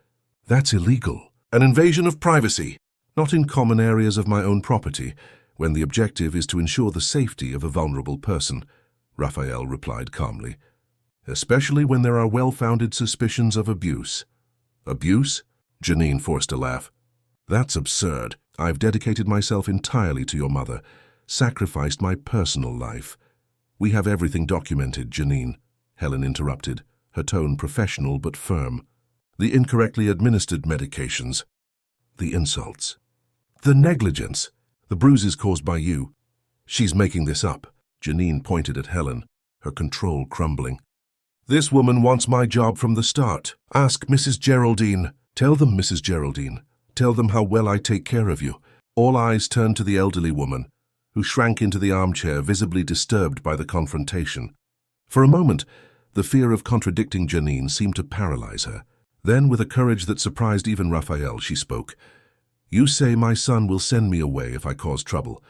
"That's illegal. An invasion of privacy. Not in common areas of my own property, when the objective is to ensure the safety of a vulnerable person," Raphael replied calmly. "Especially when there are well-founded suspicions of abuse." "Abuse?" Janine forced a laugh. "That's absurd. I've dedicated myself entirely to your mother, sacrificed my personal life." "We have everything documented, Janine," Helen interrupted, her tone professional but firm. "The incorrectly administered medications, the insults, the negligence, the bruises caused by you. She's making this up." Janine pointed at Helen, her control crumbling. "This woman wants my job from the start. Ask Mrs. Geraldine. Tell them, Mrs. Geraldine. Tell them how well I take care of you." All eyes turned to the elderly woman, who shrank into the armchair, visibly disturbed by the confrontation. For a moment, the fear of contradicting Janine seemed to paralyze her. Then, with a courage that surprised even Raphael, she spoke. "You say my son will send me away if I cause trouble.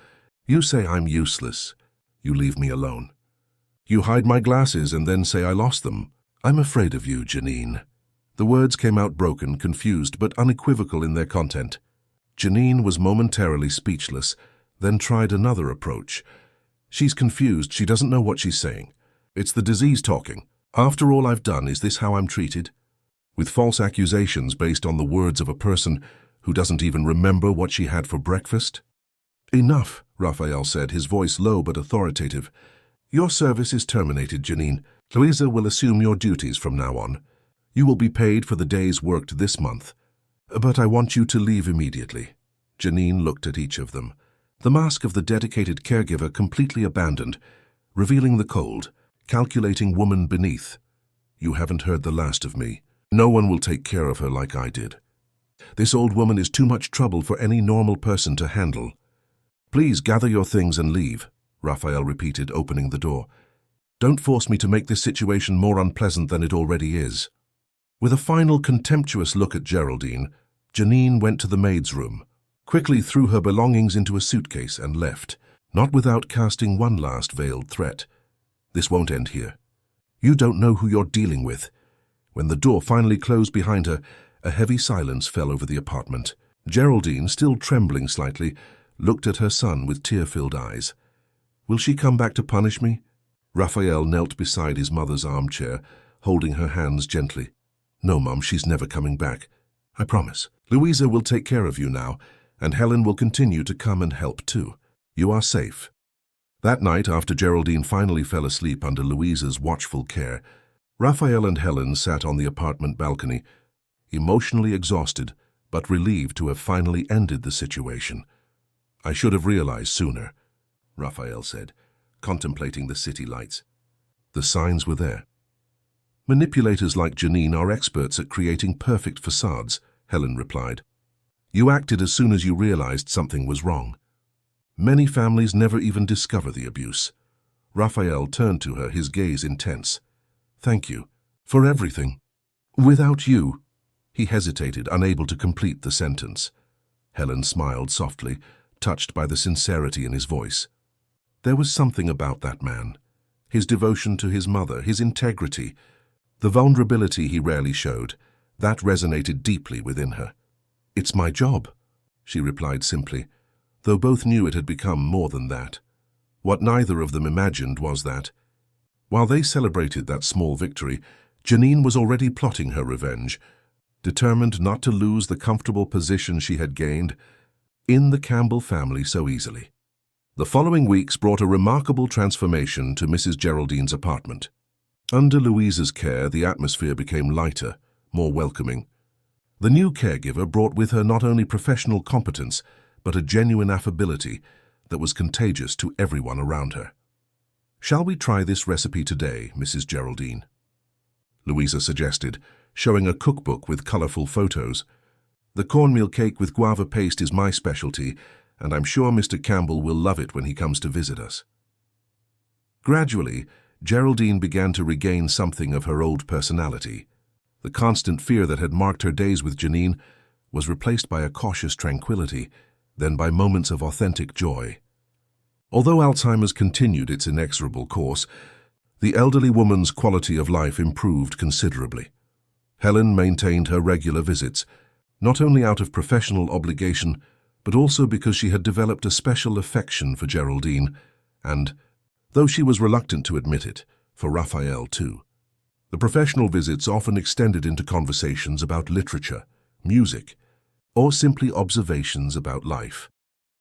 You say I'm useless. You leave me alone. You hide my glasses and then say I lost them. I'm afraid of you, Janine." The words came out broken, confused, but unequivocal in their content. Janine was momentarily speechless, then tried another approach. "She's confused. She doesn't know what she's saying. It's the disease talking. After all I've done, is this how I'm treated? With false accusations based on the words of a person who doesn't even remember what she had for breakfast?" "Enough," Raphael said, his voice low but authoritative. "Your service is terminated, Janine. Louisa will assume your duties from now on. You will be paid for the days worked this month. But I want you to leave immediately." Janine looked at each of them, the mask of the dedicated caregiver completely abandoned, revealing the cold, calculating woman beneath. "You haven't heard the last of me. No one will take care of her like I did. This old woman is too much trouble for any normal person to handle. Please gather your things and leave," Raphael repeated, opening the door. "Don't force me to make this situation more unpleasant than it already is." With a final contemptuous look at Geraldine, Janine went to the maid's room, quickly threw her belongings into a suitcase and left, not without casting one last veiled threat. "This won't end here. You don't know who you're dealing with." When the door finally closed behind her, a heavy silence fell over the apartment. Geraldine, still trembling slightly, looked at her son with tear-filled eyes. "Will she come back to punish me?" Raphael knelt beside his mother's armchair, holding her hands gently. "No, Mum, she's never coming back. I promise. Louisa will take care of you now, and Helen will continue to come and help too. You are safe." That night, after Geraldine finally fell asleep under Louisa's watchful care, Raphael and Helen sat on the apartment balcony, emotionally exhausted, but relieved to have finally ended the situation. "I should have realized sooner," Raphael said, contemplating the city lights. The signs were there. "Manipulators like Janine are experts at creating perfect facades," Helen replied. "You acted as soon as you realized something was wrong. Many families never even discover the abuse." Raphael turned to her, his gaze intense. "Thank you. For everything. Without you—" He hesitated, unable to complete the sentence. Helen smiled softly, touched by the sincerity in his voice. There was something about that man. His devotion to his mother, his integrity, the vulnerability he rarely showed, that resonated deeply within her. "It's my job," she replied simply, though both knew it had become more than that. What neither of them imagined was that, while they celebrated that small victory, Janine was already plotting her revenge, determined not to lose the comfortable position she had gained in the Campbell family so easily. The following weeks brought a remarkable transformation to Mrs. Geraldine's apartment. Under Louisa's care, the atmosphere became lighter, more welcoming. The new caregiver brought with her not only professional competence, but a genuine affability that was contagious to everyone around her. "Shall we try this recipe today, Mrs. Geraldine?" Louisa suggested, showing a cookbook with colorful photos. "The cornmeal cake with guava paste is my specialty, and I'm sure Mr. Campbell will love it when he comes to visit us." Gradually, Geraldine began to regain something of her old personality. The constant fear that had marked her days with Janine was replaced by a cautious tranquility, then by moments of authentic joy. Although Alzheimer's continued its inexorable course, the elderly woman's quality of life improved considerably. Helen maintained her regular visits, not only out of professional obligation, but also because she had developed a special affection for Geraldine, and, though she was reluctant to admit it, for Raphael too. The professional visits often extended into conversations about literature, music, or simply observations about life.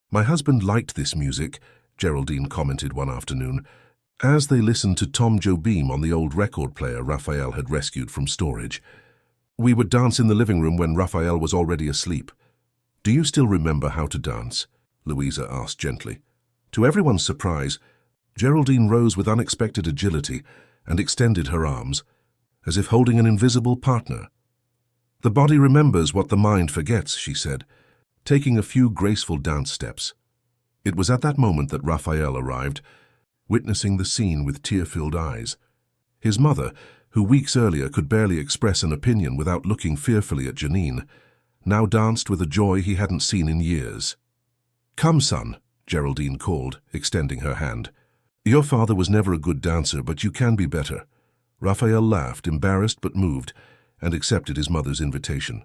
"My husband liked this music," Geraldine commented one afternoon, as they listened to Tom Jobim on the old record player Raphael had rescued from storage. "We would dance in the living room when Raphael was already asleep." "Do you still remember how to dance?" Louisa asked gently. To everyone's surprise, Geraldine rose with unexpected agility and extended her arms, as if holding an invisible partner. "The body remembers what the mind forgets," she said, taking a few graceful dance steps. It was at that moment that Raphael arrived, witnessing the scene with tear-filled eyes. His mother, who weeks earlier could barely express an opinion without looking fearfully at Janine, now danced with a joy he hadn't seen in years. "Come, son," Geraldine called, extending her hand. "Your father was never a good dancer, but you can be better." Raphael laughed, embarrassed but moved, and accepted his mother's invitation.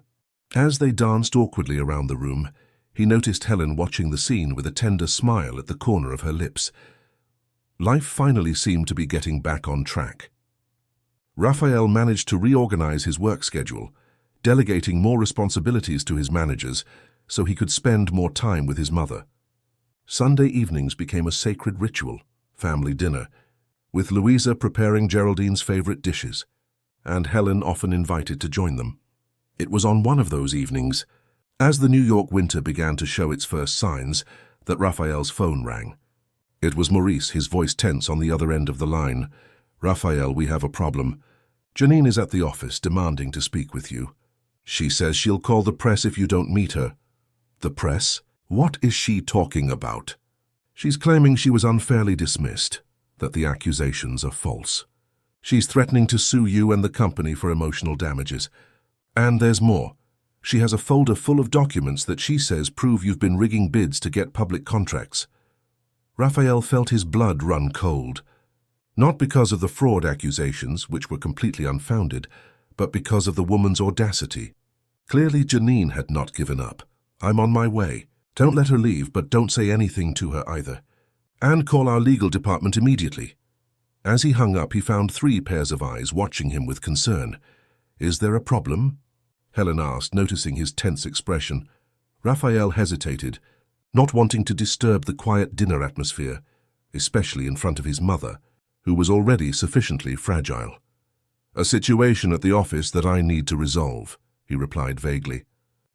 As they danced awkwardly around the room, he noticed Helen watching the scene with a tender smile at the corner of her lips. Life finally seemed to be getting back on track. Raphael managed to reorganize his work schedule, delegating more responsibilities to his managers so he could spend more time with his mother. Sunday evenings became a sacred ritual, family dinner, with Louisa preparing Geraldine's favorite dishes, and Helen often invited to join them. It was on one of those evenings, as the New York winter began to show its first signs, that Raphael's phone rang. It was Maurice, his voice tense on the other end of the line. "Raphael, we have a problem. Janine is at the office demanding to speak with you. She says she'll call the press if you don't meet her." "The press? What is she talking about?" "She's claiming she was unfairly dismissed, that the accusations are false. She's threatening to sue you and the company for emotional damages. And there's more. She has a folder full of documents that she says prove you've been rigging bids to get public contracts." Raphael felt his blood run cold, not because of the fraud accusations, which were completely unfounded, but because of the woman's audacity. Clearly Janine had not given up. "I'm on my way. Don't let her leave, but don't say anything to her either. And call our legal department immediately." As he hung up, he found 3 pairs of eyes watching him with concern. "Is there a problem?" Helen asked, noticing his tense expression. Raphael hesitated, not wanting to disturb the quiet dinner atmosphere, especially in front of his mother, who was already sufficiently fragile. "A situation at the office that I need to resolve," he replied vaguely.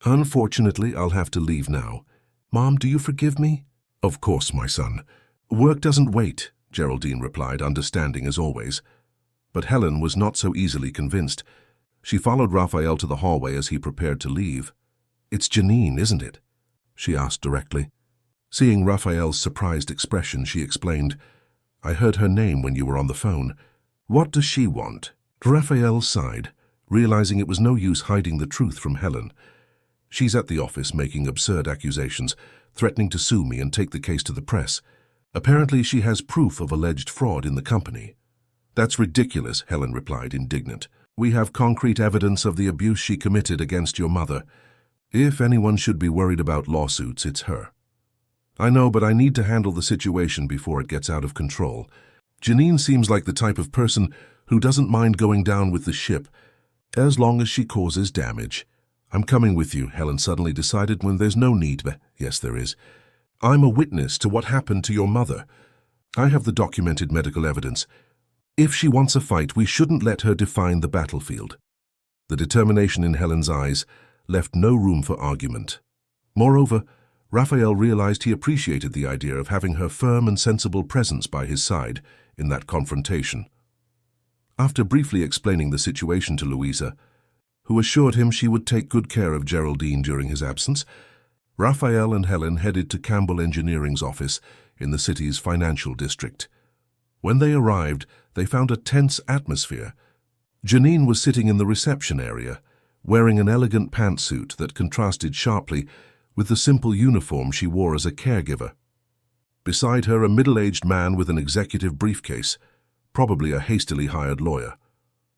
"Unfortunately, I'll have to leave now. Mom, do you forgive me?" "Of course, my son. Work doesn't wait," Geraldine replied, understanding as always. But Helen was not so easily convinced. She followed Raphael to the hallway as he prepared to leave. "It's Janine, isn't it?" she asked directly. Seeing Raphael's surprised expression, she explained, "I heard her name when you were on the phone. What does she want?" Raphael sighed, realizing it was no use hiding the truth from Helen. "She's at the office making absurd accusations, threatening to sue me and take the case to the press. Apparently she has proof of alleged fraud in the company." "That's ridiculous," Helen replied, indignant. "We have concrete evidence of the abuse she committed against your mother. If anyone should be worried about lawsuits, it's her." I know, but I need to handle the situation before it gets out of control. Janine seems like the type of person who doesn't mind going down with the ship, as long as she causes damage. I'm coming with you, Helen suddenly decided when there's no need, but yes, there is. I'm a witness to what happened to your mother. I have the documented medical evidence. If she wants a fight, we shouldn't let her define the battlefield. The determination in Helen's eyes left no room for argument. Moreover, Raphael realized he appreciated the idea of having her firm and sensible presence by his side in that confrontation. After briefly explaining the situation to Louisa, who assured him she would take good care of Geraldine during his absence, Raphael and Helen headed to Campbell Engineering's office in the city's financial district. When they arrived, they found a tense atmosphere. Janine was sitting in the reception area, wearing an elegant pantsuit that contrasted sharply with the simple uniform she wore as a caregiver. Beside her, a middle-aged man with an executive briefcase, probably a hastily hired lawyer.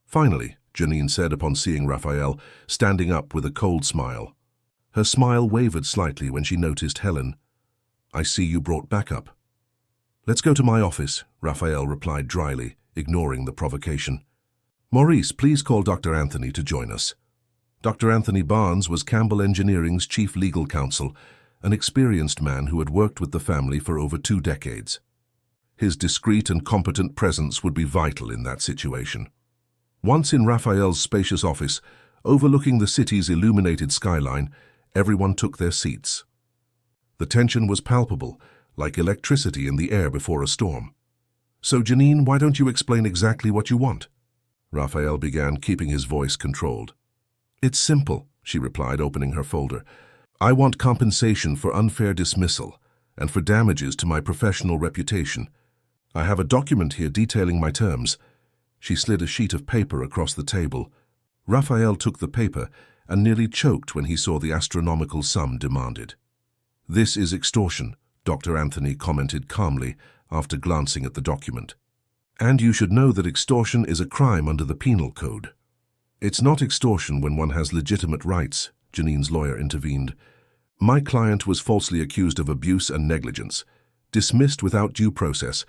Finally, Janine said upon seeing Raphael, standing up with a cold smile. Her smile wavered slightly when she noticed Helen. "I see you brought backup." "Let's go to my office," Raphael replied dryly, ignoring the provocation. "Maurice, please call Dr. Anthony to join us." Dr. Anthony Barnes was Campbell Engineering's chief legal counsel, an experienced man who had worked with the family for over 2 decades. His discreet and competent presence would be vital in that situation. Once in Raphael's spacious office, overlooking the city's illuminated skyline, everyone took their seats. The tension was palpable, like electricity in the air before a storm. "So, Janine, why don't you explain exactly what you want?" Raphael began, keeping his voice controlled. "It's simple," she replied, opening her folder. "I want compensation for unfair dismissal and for damages to my professional reputation. I have a document here detailing my terms." She slid a sheet of paper across the table. Raphael took the paper and nearly choked when he saw the astronomical sum demanded. "This is extortion," Dr. Anthony commented calmly after glancing at the document. "And you should know that extortion is a crime under the Penal Code." "It's not extortion when one has legitimate rights," Janine's lawyer intervened. "My client was falsely accused of abuse and negligence, dismissed without due process,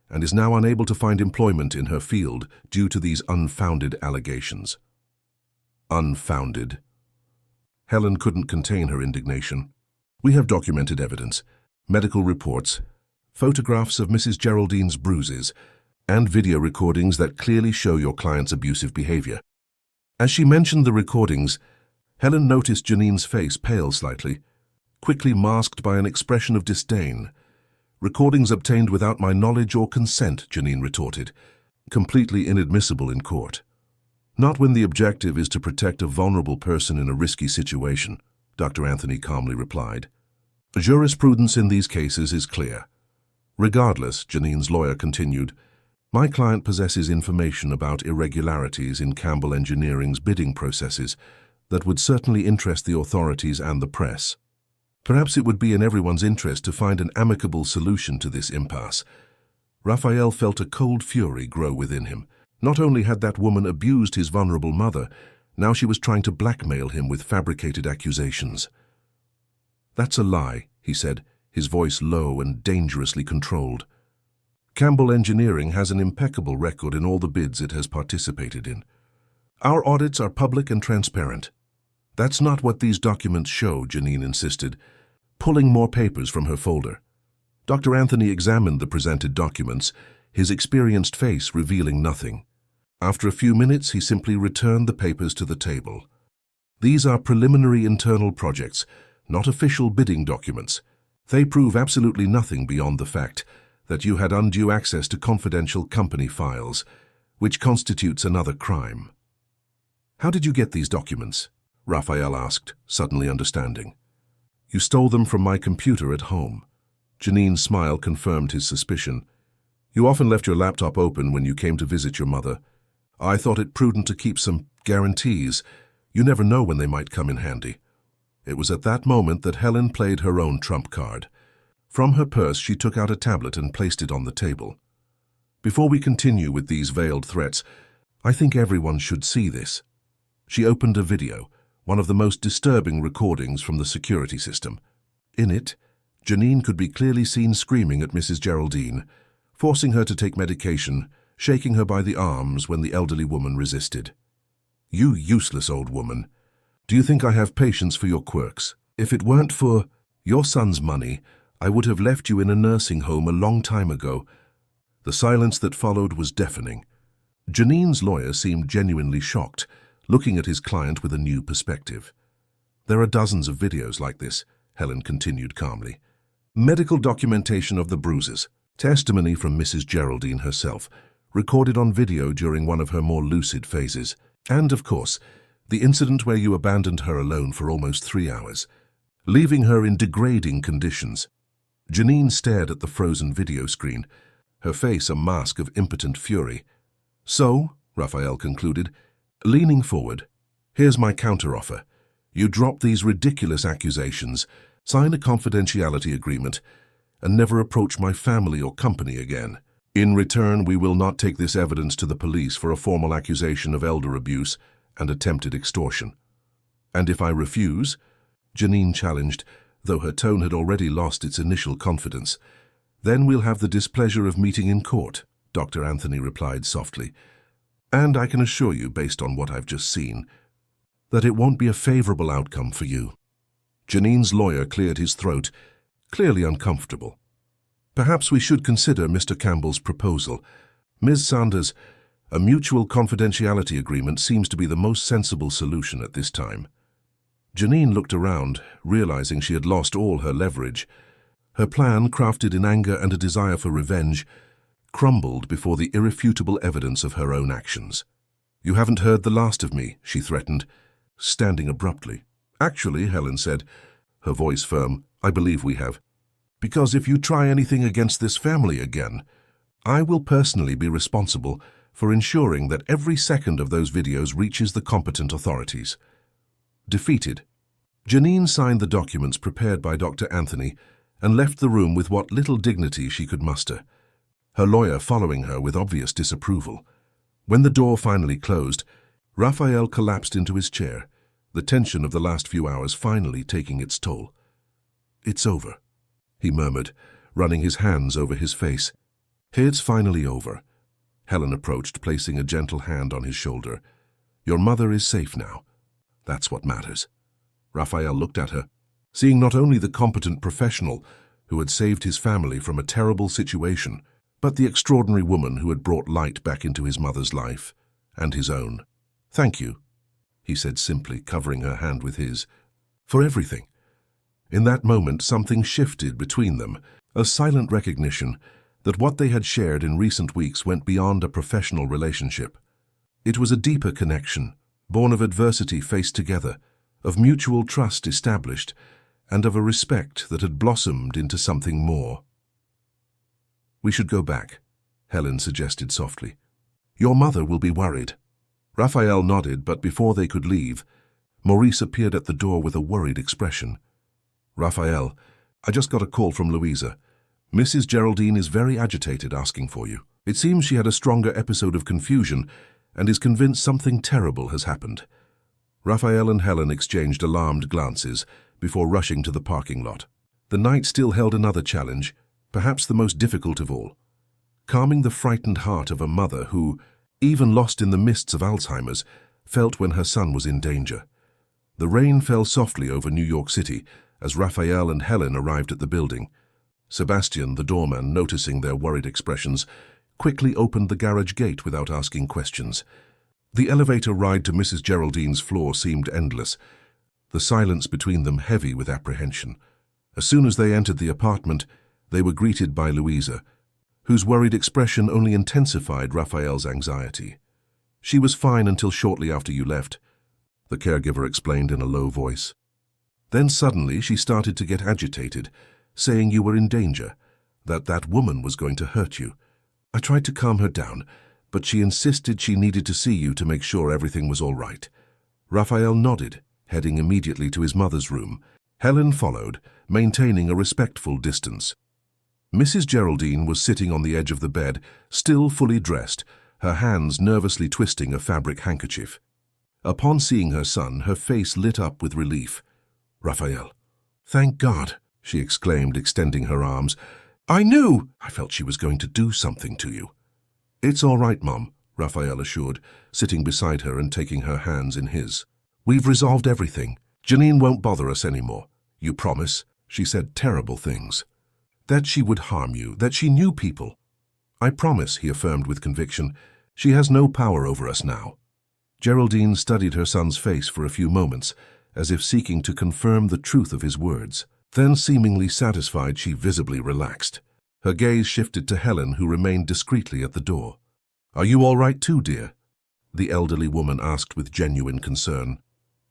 and is now unable to find employment in her field due to these unfounded allegations." Unfounded. Helen couldn't contain her indignation. "We have documented evidence, medical reports, photographs of Mrs. Geraldine's bruises, and video recordings that clearly show your client's abusive behavior." As she mentioned the recordings, Helen noticed Janine's face pale slightly, quickly masked by an expression of disdain. "Recordings obtained without my knowledge or consent," Janine retorted, "completely inadmissible in court." "Not when the objective is to protect a vulnerable person in a risky situation," Dr. Anthony calmly replied. "Jurisprudence in these cases is clear." "Regardless," Janine's lawyer continued, "my client possesses information about irregularities in Campbell Engineering's bidding processes that would certainly interest the authorities and the press. Perhaps it would be in everyone's interest to find an amicable solution to this impasse." Raphael felt a cold fury grow within him. Not only had that woman abused his vulnerable mother, now she was trying to blackmail him with fabricated accusations. "That's a lie," he said, his voice low and dangerously controlled. "Campbell Engineering has an impeccable record in all the bids it has participated in. Our audits are public and transparent." "That's not what these documents show," Janine insisted, pulling more papers from her folder. Dr. Anthony examined the presented documents, his experienced face revealing nothing. After a few minutes, he simply returned the papers to the table. "These are preliminary internal projects, not official bidding documents. They prove absolutely nothing beyond the fact that you had undue access to confidential company files, which constitutes another crime." "How did you get these documents?" Raphael asked, suddenly understanding. "You stole them from my computer at home." Janine's smile confirmed his suspicion. "You often left your laptop open when you came to visit your mother. I thought it prudent to keep some guarantees. You never know when they might come in handy." It was at that moment that Helen played her own trump card. From her purse, she took out a tablet and placed it on the table. "Before we continue with these veiled threats, I think everyone should see this." She opened a video, one of the most disturbing recordings from the security system. In it, Janine could be clearly seen screaming at Mrs. Geraldine, forcing her to take medication, shaking her by the arms when the elderly woman resisted. "You useless old woman. Do you think I have patience for your quirks? If it weren't for your son's money, I would have left you in a nursing home a long time ago." The silence that followed was deafening. Janine's lawyer seemed genuinely shocked, looking at his client with a new perspective. "There are dozens of videos like this," Helen continued calmly. "Medical documentation of the bruises, testimony from Mrs. Geraldine herself, recorded on video during one of her more lucid phases, and, of course, the incident where you abandoned her alone for almost 3 hours, leaving her in degrading conditions." Janine stared at the frozen video screen, her face a mask of impotent fury. "So," Raphael concluded, leaning forward, "here's my counteroffer. You drop these ridiculous accusations, sign a confidentiality agreement, and never approach my family or company again. In return, we will not take this evidence to the police for a formal accusation of elder abuse and attempted extortion." "And if I refuse?" Janine challenged, though her tone had already lost its initial confidence. "Then we'll have the displeasure of meeting in court," Dr. Anthony replied softly. "And I can assure you, based on what I've just seen, that it won't be a favorable outcome for you." Janine's lawyer cleared his throat, clearly uncomfortable. "Perhaps we should consider Mr. Campbell's proposal. Ms. Sanders, a mutual confidentiality agreement seems to be the most sensible solution at this time." Janine looked around, realizing she had lost all her leverage. Her plan, crafted in anger and a desire for revenge, crumbled before the irrefutable evidence of her own actions. "You haven't heard the last of me," she threatened, standing abruptly. "Actually," Helen said, her voice firm, "I believe we have. Because if you try anything against this family again, I will personally be responsible for ensuring that every second of those videos reaches the competent authorities." Defeated, Janine signed the documents prepared by Dr. Anthony and left the room with what little dignity she could muster, her lawyer following her with obvious disapproval. When the door finally closed, Raphael collapsed into his chair, the tension of the last few hours finally taking its toll. "It's over," he murmured, running his hands over his face. "It's finally over." Helen approached, placing a gentle hand on his shoulder. "Your mother is safe now. That's what matters." Raphael looked at her, seeing not only the competent professional who had saved his family from a terrible situation, but the extraordinary woman who had brought light back into his mother's life and his own. "Thank you," he said simply, covering her hand with his, "for everything." In that moment, something shifted between them, a silent recognition that what they had shared in recent weeks went beyond a professional relationship. It was a deeper connection, born of adversity faced together, of mutual trust established, and of a respect that had blossomed into something more. "We should go back," Helen suggested softly. "Your mother will be worried." Raphael nodded, but before they could leave, Maurice appeared at the door with a worried expression. "Raphael, I just got a call from Louisa. Mrs. Geraldine is very agitated, asking for you. It seems she had a stronger episode of confusion and is convinced something terrible has happened." Raphael and Helen exchanged alarmed glances before rushing to the parking lot. The night still held another challenge, perhaps the most difficult of all: calming the frightened heart of a mother who, even lost in the mists of Alzheimer's, felt when her son was in danger. The rain fell softly over New York City as Raphael and Helen arrived at the building. Sebastian, the doorman, noticing their worried expressions, quickly opened the garage gate without asking questions. The elevator ride to Mrs. Geraldine's floor seemed endless, the silence between them heavy with apprehension. As soon as they entered the apartment, they were greeted by Louisa, whose worried expression only intensified Raphael's anxiety. "She was fine until shortly after you left," the caregiver explained in a low voice. "Then suddenly she started to get agitated, saying you were in danger, that that woman was going to hurt you. I tried to calm her down, but she insisted she needed to see you to make sure everything was all right." Raphael nodded, heading immediately to his mother's room. Helen followed, maintaining a respectful distance. Mrs. Geraldine was sitting on the edge of the bed, still fully dressed, her hands nervously twisting a fabric handkerchief. Upon seeing her son, her face lit up with relief. "Raphael, thank God," she exclaimed, extending her arms. "I knew! I felt she was going to do something to you." "It's all right, Mom," Raphael assured, sitting beside her and taking her hands in his. "We've resolved everything. Janine won't bother us anymore. You promise?" She said terrible things. "That she would harm you, that she knew people." "I promise," he affirmed with conviction. "She has no power over us now." Geraldine studied her son's face for a few moments, as if seeking to confirm the truth of his words. Then, seemingly satisfied, she visibly relaxed. Her gaze shifted to Helen, who remained discreetly at the door. "Are you all right too, dear?" the elderly woman asked with genuine concern.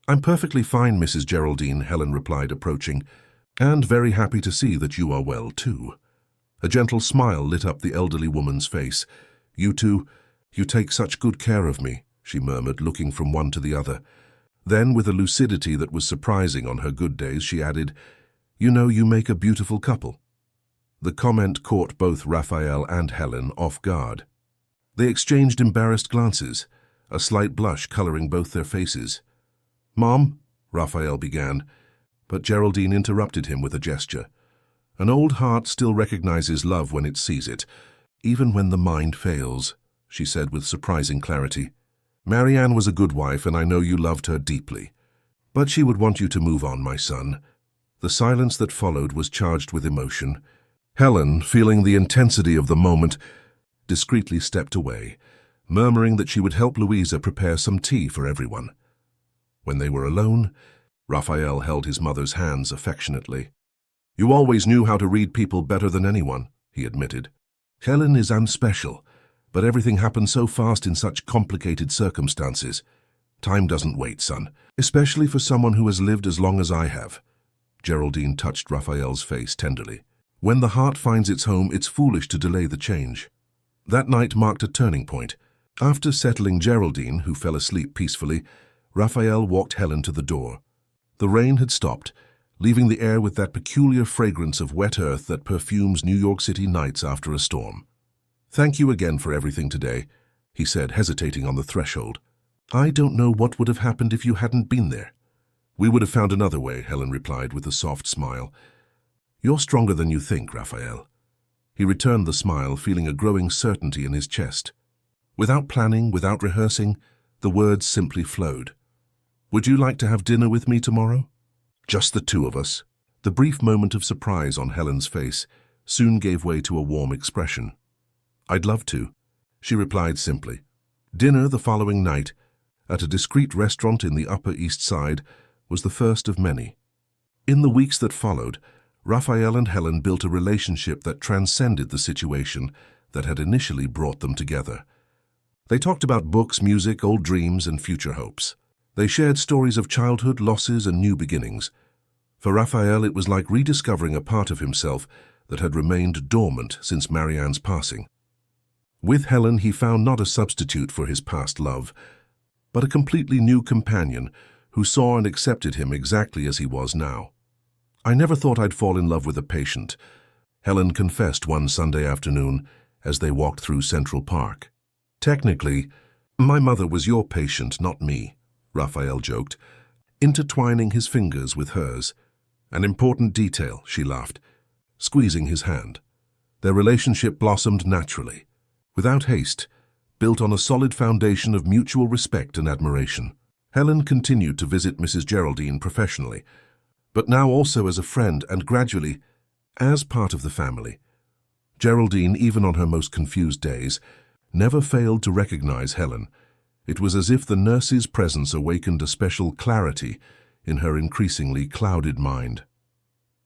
"I'm perfectly fine, Mrs. Geraldine," Helen replied, approaching, "and very happy to see that you are well too." A gentle smile lit up the elderly woman's face. "You two, you take such good care of me," she murmured, looking from one to the other. Then, with a lucidity that was surprising on her good days, she added, "You know, you make a beautiful couple." The comment caught both Raphael and Helen off guard. They exchanged embarrassed glances, a slight blush coloring both their faces. "Mom," Raphael began, but Geraldine interrupted him with a gesture. "An old heart still recognizes love when it sees it, even when the mind fails," she said with surprising clarity. "Marianne was a good wife, and I know you loved her deeply. But she would want you to move on, my son." The silence that followed was charged with emotion. Helen, feeling the intensity of the moment, discreetly stepped away, murmuring that she would help Louisa prepare some tea for everyone. When they were alone, Raphael held his mother's hands affectionately. "You always knew how to read people better than anyone," he admitted. "Helen is unspecial, but everything happened so fast in such complicated circumstances. Time doesn't wait, son, especially for someone who has lived as long as I have." Geraldine touched Raphael's face tenderly. "When the heart finds its home, it's foolish to delay the change." That night marked a turning point. After settling Geraldine, who fell asleep peacefully, Raphael walked Helen to the door. The rain had stopped, leaving the air with that peculiar fragrance of wet earth that perfumes New York City nights after a storm. "Thank you again for everything today," he said, hesitating on the threshold. "I don't know what would have happened if you hadn't been there." "We would have found another way," Helen replied with a soft smile. "You're stronger than you think, Raphael." He returned the smile, feeling a growing certainty in his chest. Without planning, without rehearsing, the words simply flowed. "Would you like to have dinner with me tomorrow?" "Just the two of us." The brief moment of surprise on Helen's face soon gave way to a warm expression. "I'd love to," she replied simply. Dinner the following night, at a discreet restaurant in the Upper East Side, was the first of many. In the weeks that followed, Raphael and Helen built a relationship that transcended the situation that had initially brought them together. They talked about books, music, old dreams, and future hopes. They shared stories of childhood, losses, and new beginnings. For Raphael, it was like rediscovering a part of himself that had remained dormant since Marianne's passing. With Helen, he found not a substitute for his past love, but a completely new companion who saw and accepted him exactly as he was now. "I never thought I'd fall in love with a patient," Helen confessed one Sunday afternoon as they walked through Central Park. "Technically, my mother was your patient, not me," Raphael joked, intertwining his fingers with hers. "An important detail," she laughed, squeezing his hand. Their relationship blossomed naturally, without haste, built on a solid foundation of mutual respect and admiration. Helen continued to visit Mrs. Geraldine professionally, but now also as a friend and gradually as part of the family. Geraldine, even on her most confused days, never failed to recognize Helen. It was as if the nurse's presence awakened a special clarity in her increasingly clouded mind.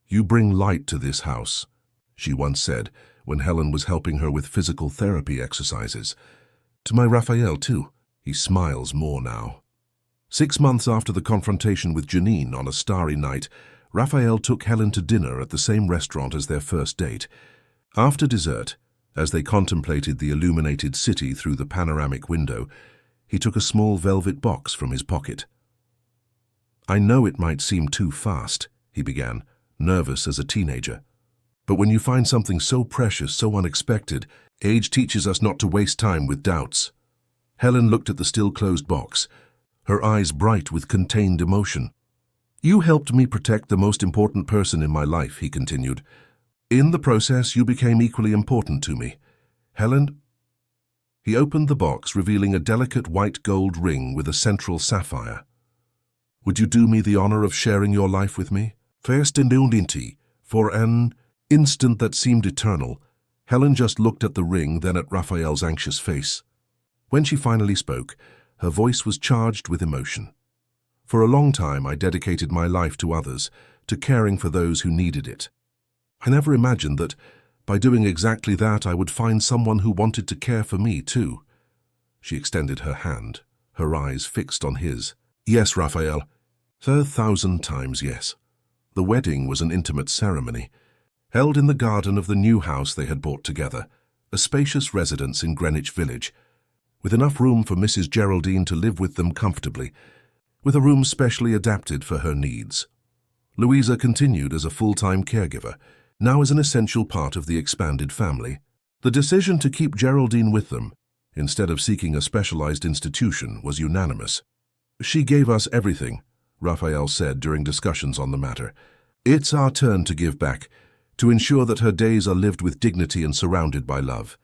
"You bring light to this house," she once said when Helen was helping her with physical therapy exercises. "To my Raphael, too. He smiles more now." 6 months after the confrontation with Janine on a starry night, Raphael took Helen to dinner at the same restaurant as their first date. After dessert, as they contemplated the illuminated city through the panoramic window, he took a small velvet box from his pocket. "I know it might seem too fast," he began, nervous as a teenager. "But when you find something so precious, so unexpected, age teaches us not to waste time with doubts." Helen looked at the still-closed box, her eyes bright with contained emotion. You helped me protect the most important person in my life, he continued. In the process, you became equally important to me. Helen? He opened the box, revealing a delicate white gold ring with a central sapphire. Would you do me the honor of sharing your life with me? First and only, for an instant that seemed eternal, Helen just looked at the ring, then at Raphael's anxious face. When she finally spoke, her voice was charged with emotion. For a long time, I dedicated my life to others, to caring for those who needed it. I never imagined that, by doing exactly that, I would find someone who wanted to care for me, too. She extended her hand, her eyes fixed on his. Yes, Raphael. 1,000 times yes. The wedding was an intimate ceremony, held in the garden of the new house they had bought together, a spacious residence in Greenwich Village, with enough room for Mrs. Geraldine to live with them comfortably, with a room specially adapted for her needs. Louisa continued as a full-time caregiver, now as an essential part of the expanded family. The decision to keep Geraldine with them, instead of seeking a specialized institution, was unanimous. She gave us everything, Raphael said during discussions on the matter. It's our turn to give back, to ensure that her days are lived with dignity and surrounded by love.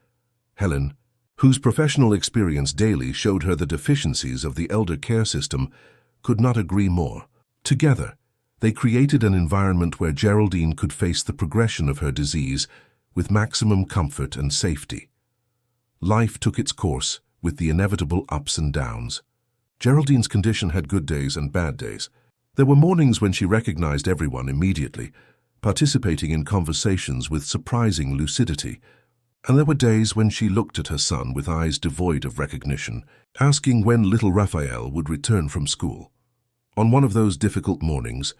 Helen, whose professional experience daily showed her the deficiencies of the elder care system, could not agree more. Together, they created an environment where Geraldine could face the progression of her disease with maximum comfort and safety. Life took its course with the inevitable ups and downs. Geraldine's condition had good days and bad days. There were mornings when she recognized everyone immediately, participating in conversations with surprising lucidity, and there were days when she looked at her son with eyes devoid of recognition, asking when little Raphael would return from school. On one of those difficult mornings,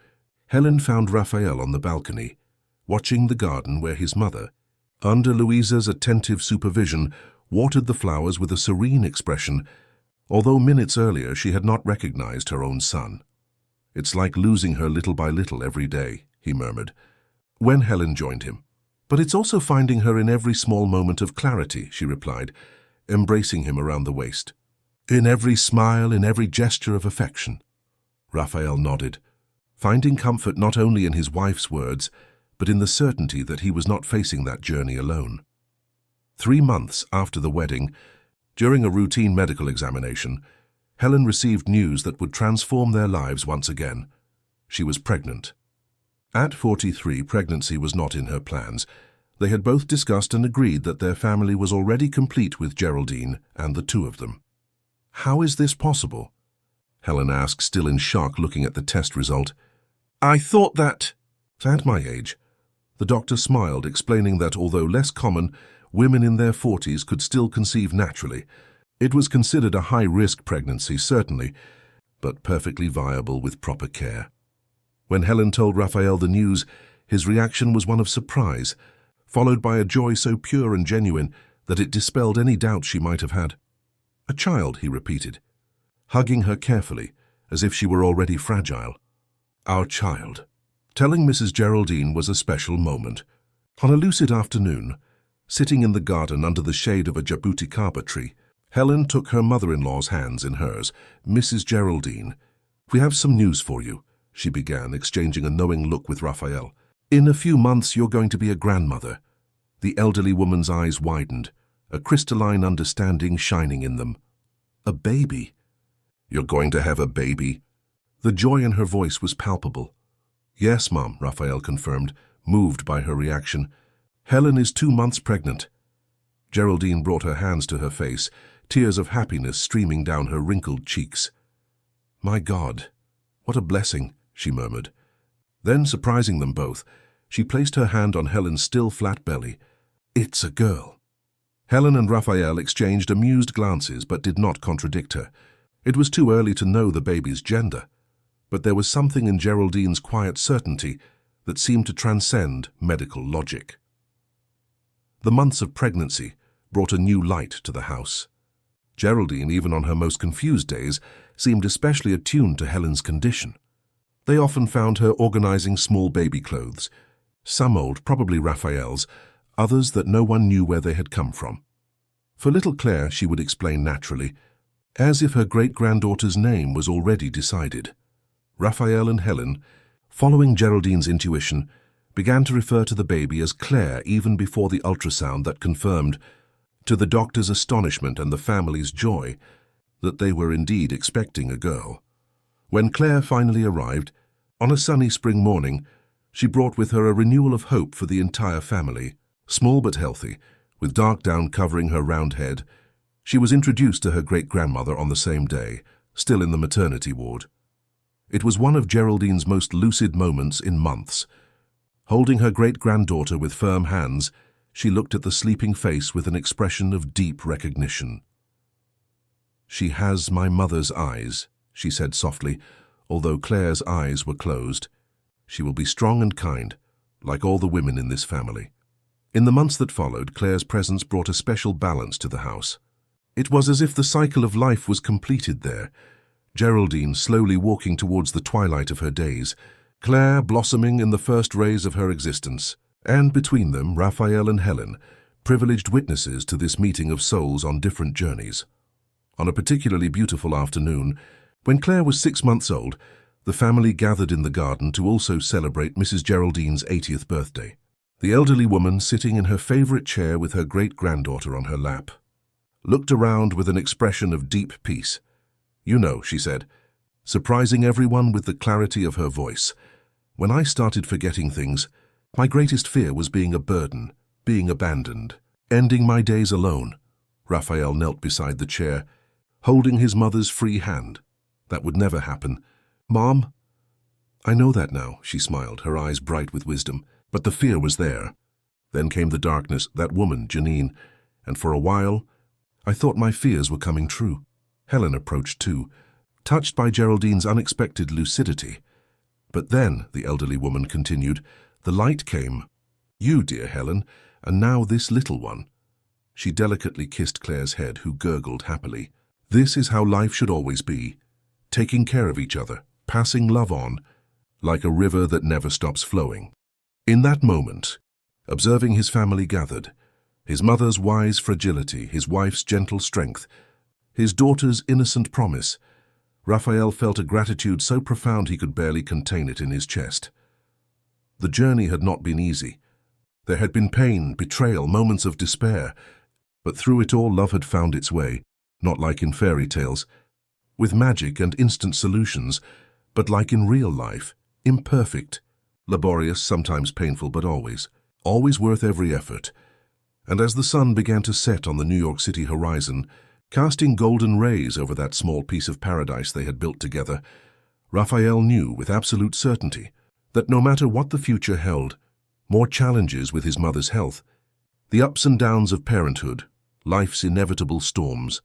Helen found Raphael on the balcony, watching the garden where his mother, under Louisa's attentive supervision, watered the flowers with a serene expression, although minutes earlier she had not recognized her own son. It's like losing her little by little every day, he murmured, when Helen joined him. But it's also finding her in every small moment of clarity, she replied, embracing him around the waist. In every smile, in every gesture of affection. Raphael nodded, finding comfort not only in his wife's words, but in the certainty that he was not facing that journey alone. 3 months after the wedding, during a routine medical examination, Helen received news that would transform their lives once again. She was pregnant. At 43, pregnancy was not in her plans. They had both discussed and agreed that their family was already complete with Geraldine and the two of them. How is this possible? Helen asked, still in shock, looking at the test result. I thought that... At my age. The doctor smiled, explaining that although less common, women in their 40s could still conceive naturally. It was considered a high-risk pregnancy, certainly, but perfectly viable with proper care. When Helen told Raphael the news, his reaction was one of surprise, followed by a joy so pure and genuine that it dispelled any doubt she might have had. A child, he repeated, hugging her carefully, as if she were already fragile. Our child. Telling Mrs. Geraldine was a special moment. On a lucid afternoon, sitting in the garden under the shade of a jabuticaba tree, Helen took her mother-in-law's hands in hers. Mrs. Geraldine, we have some news for you, she began, exchanging a knowing look with Raphael. In a few months you're going to be a grandmother. The elderly woman's eyes widened, a crystalline understanding shining in them. A baby? You're going to have a baby? The joy in her voice was palpable. Yes, Mom, Raphael confirmed, moved by her reaction. Helen is 2 months pregnant. Geraldine brought her hands to her face, tears of happiness streaming down her wrinkled cheeks. My God, what a blessing, she murmured. Then, surprising them both, she placed her hand on Helen's still flat belly. It's a girl. Helen and Raphael exchanged amused glances but did not contradict her. It was too early to know the baby's gender, but there was something in Geraldine's quiet certainty that seemed to transcend medical logic. The months of pregnancy brought a new light to the house. Geraldine, even on her most confused days, seemed especially attuned to Helen's condition. They often found her organizing small baby clothes, some old, probably Raphael's, others that no one knew where they had come from. For little Claire, she would explain naturally, as if her great-granddaughter's name was already decided. Raphael and Helen, following Geraldine's intuition, began to refer to the baby as Claire even before the ultrasound that confirmed, to the doctor's astonishment and the family's joy, that they were indeed expecting a girl. When Claire finally arrived, on a sunny spring morning, she brought with her a renewal of hope for the entire family. Small but healthy, with dark down covering her round head, she was introduced to her great-grandmother on the same day, still in the maternity ward. It was one of Geraldine's most lucid moments in months. Holding her great-granddaughter with firm hands, she looked at the sleeping face with an expression of deep recognition. "She has my mother's eyes," she said softly, although Claire's eyes were closed. "She will be strong and kind, like all the women in this family." In the months that followed, Claire's presence brought a special balance to the house. It was as if the cycle of life was completed there. Geraldine slowly walking towards the twilight of her days, Claire blossoming in the first rays of her existence, and between them, Raphael and Helen, privileged witnesses to this meeting of souls on different journeys. On a particularly beautiful afternoon, when Claire was 6 months old, the family gathered in the garden to also celebrate Mrs. Geraldine's 80th birthday. The elderly woman, sitting in her favorite chair with her great-granddaughter on her lap, looked around with an expression of deep peace. "You know," she said, surprising everyone with the clarity of her voice, "when I started forgetting things, my greatest fear was being a burden, being abandoned, ending my days alone." Raphael knelt beside the chair, holding his mother's free hand. "That would never happen. Mom?" "I know that now," she smiled, her eyes bright with wisdom. "But the fear was there. Then came the darkness, that woman, Janine, and for a while, I thought my fears were coming true." Helen approached too, touched by Geraldine's unexpected lucidity. "But then," the elderly woman continued, "the light came. You, dear Helen, and now this little one." She delicately kissed Claire's head, who gurgled happily. "This is how life should always be, taking care of each other, passing love on, like a river that never stops flowing." In that moment, observing his family gathered, his mother's wise fragility, his wife's gentle strength, his daughter's innocent promise, Raphael felt a gratitude so profound he could barely contain it in his chest. The journey had not been easy. There had been pain, betrayal, moments of despair, but through it all love had found its way, not like in fairy tales, with magic and instant solutions, but like in real life, imperfect, laborious, sometimes painful, but always worth every effort. And as the sun began to set on the New York City horizon, casting golden rays over that small piece of paradise they had built together, Raphael knew with absolute certainty that no matter what the future held, more challenges with his mother's health, the ups and downs of parenthood, life's inevitable storms,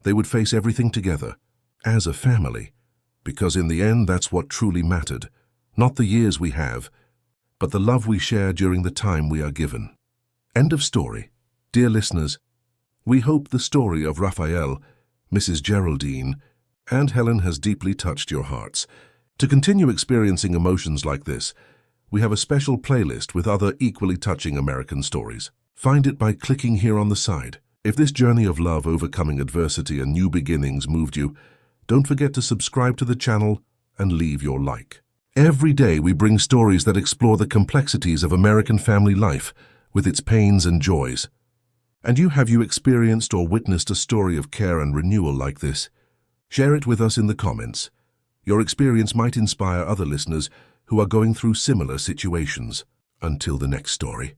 they would face everything together, as a family, because in the end that's what truly mattered, not the years we have, but the love we share during the time we are given. End of story. Dear listeners, we hope the story of Raphael, Mrs. Geraldine, and Helen has deeply touched your hearts. To continue experiencing emotions like this, we have a special playlist with other equally touching American stories. Find it by clicking here on the side. If this journey of love, overcoming adversity, and new beginnings moved you, don't forget to subscribe to the channel and leave your like. Every day we bring stories that explore the complexities of American family life with its pains and joys. And have you experienced or witnessed a story of care and renewal like this? Share it with us in the comments. Your experience might inspire other listeners who are going through similar situations. Until the next story.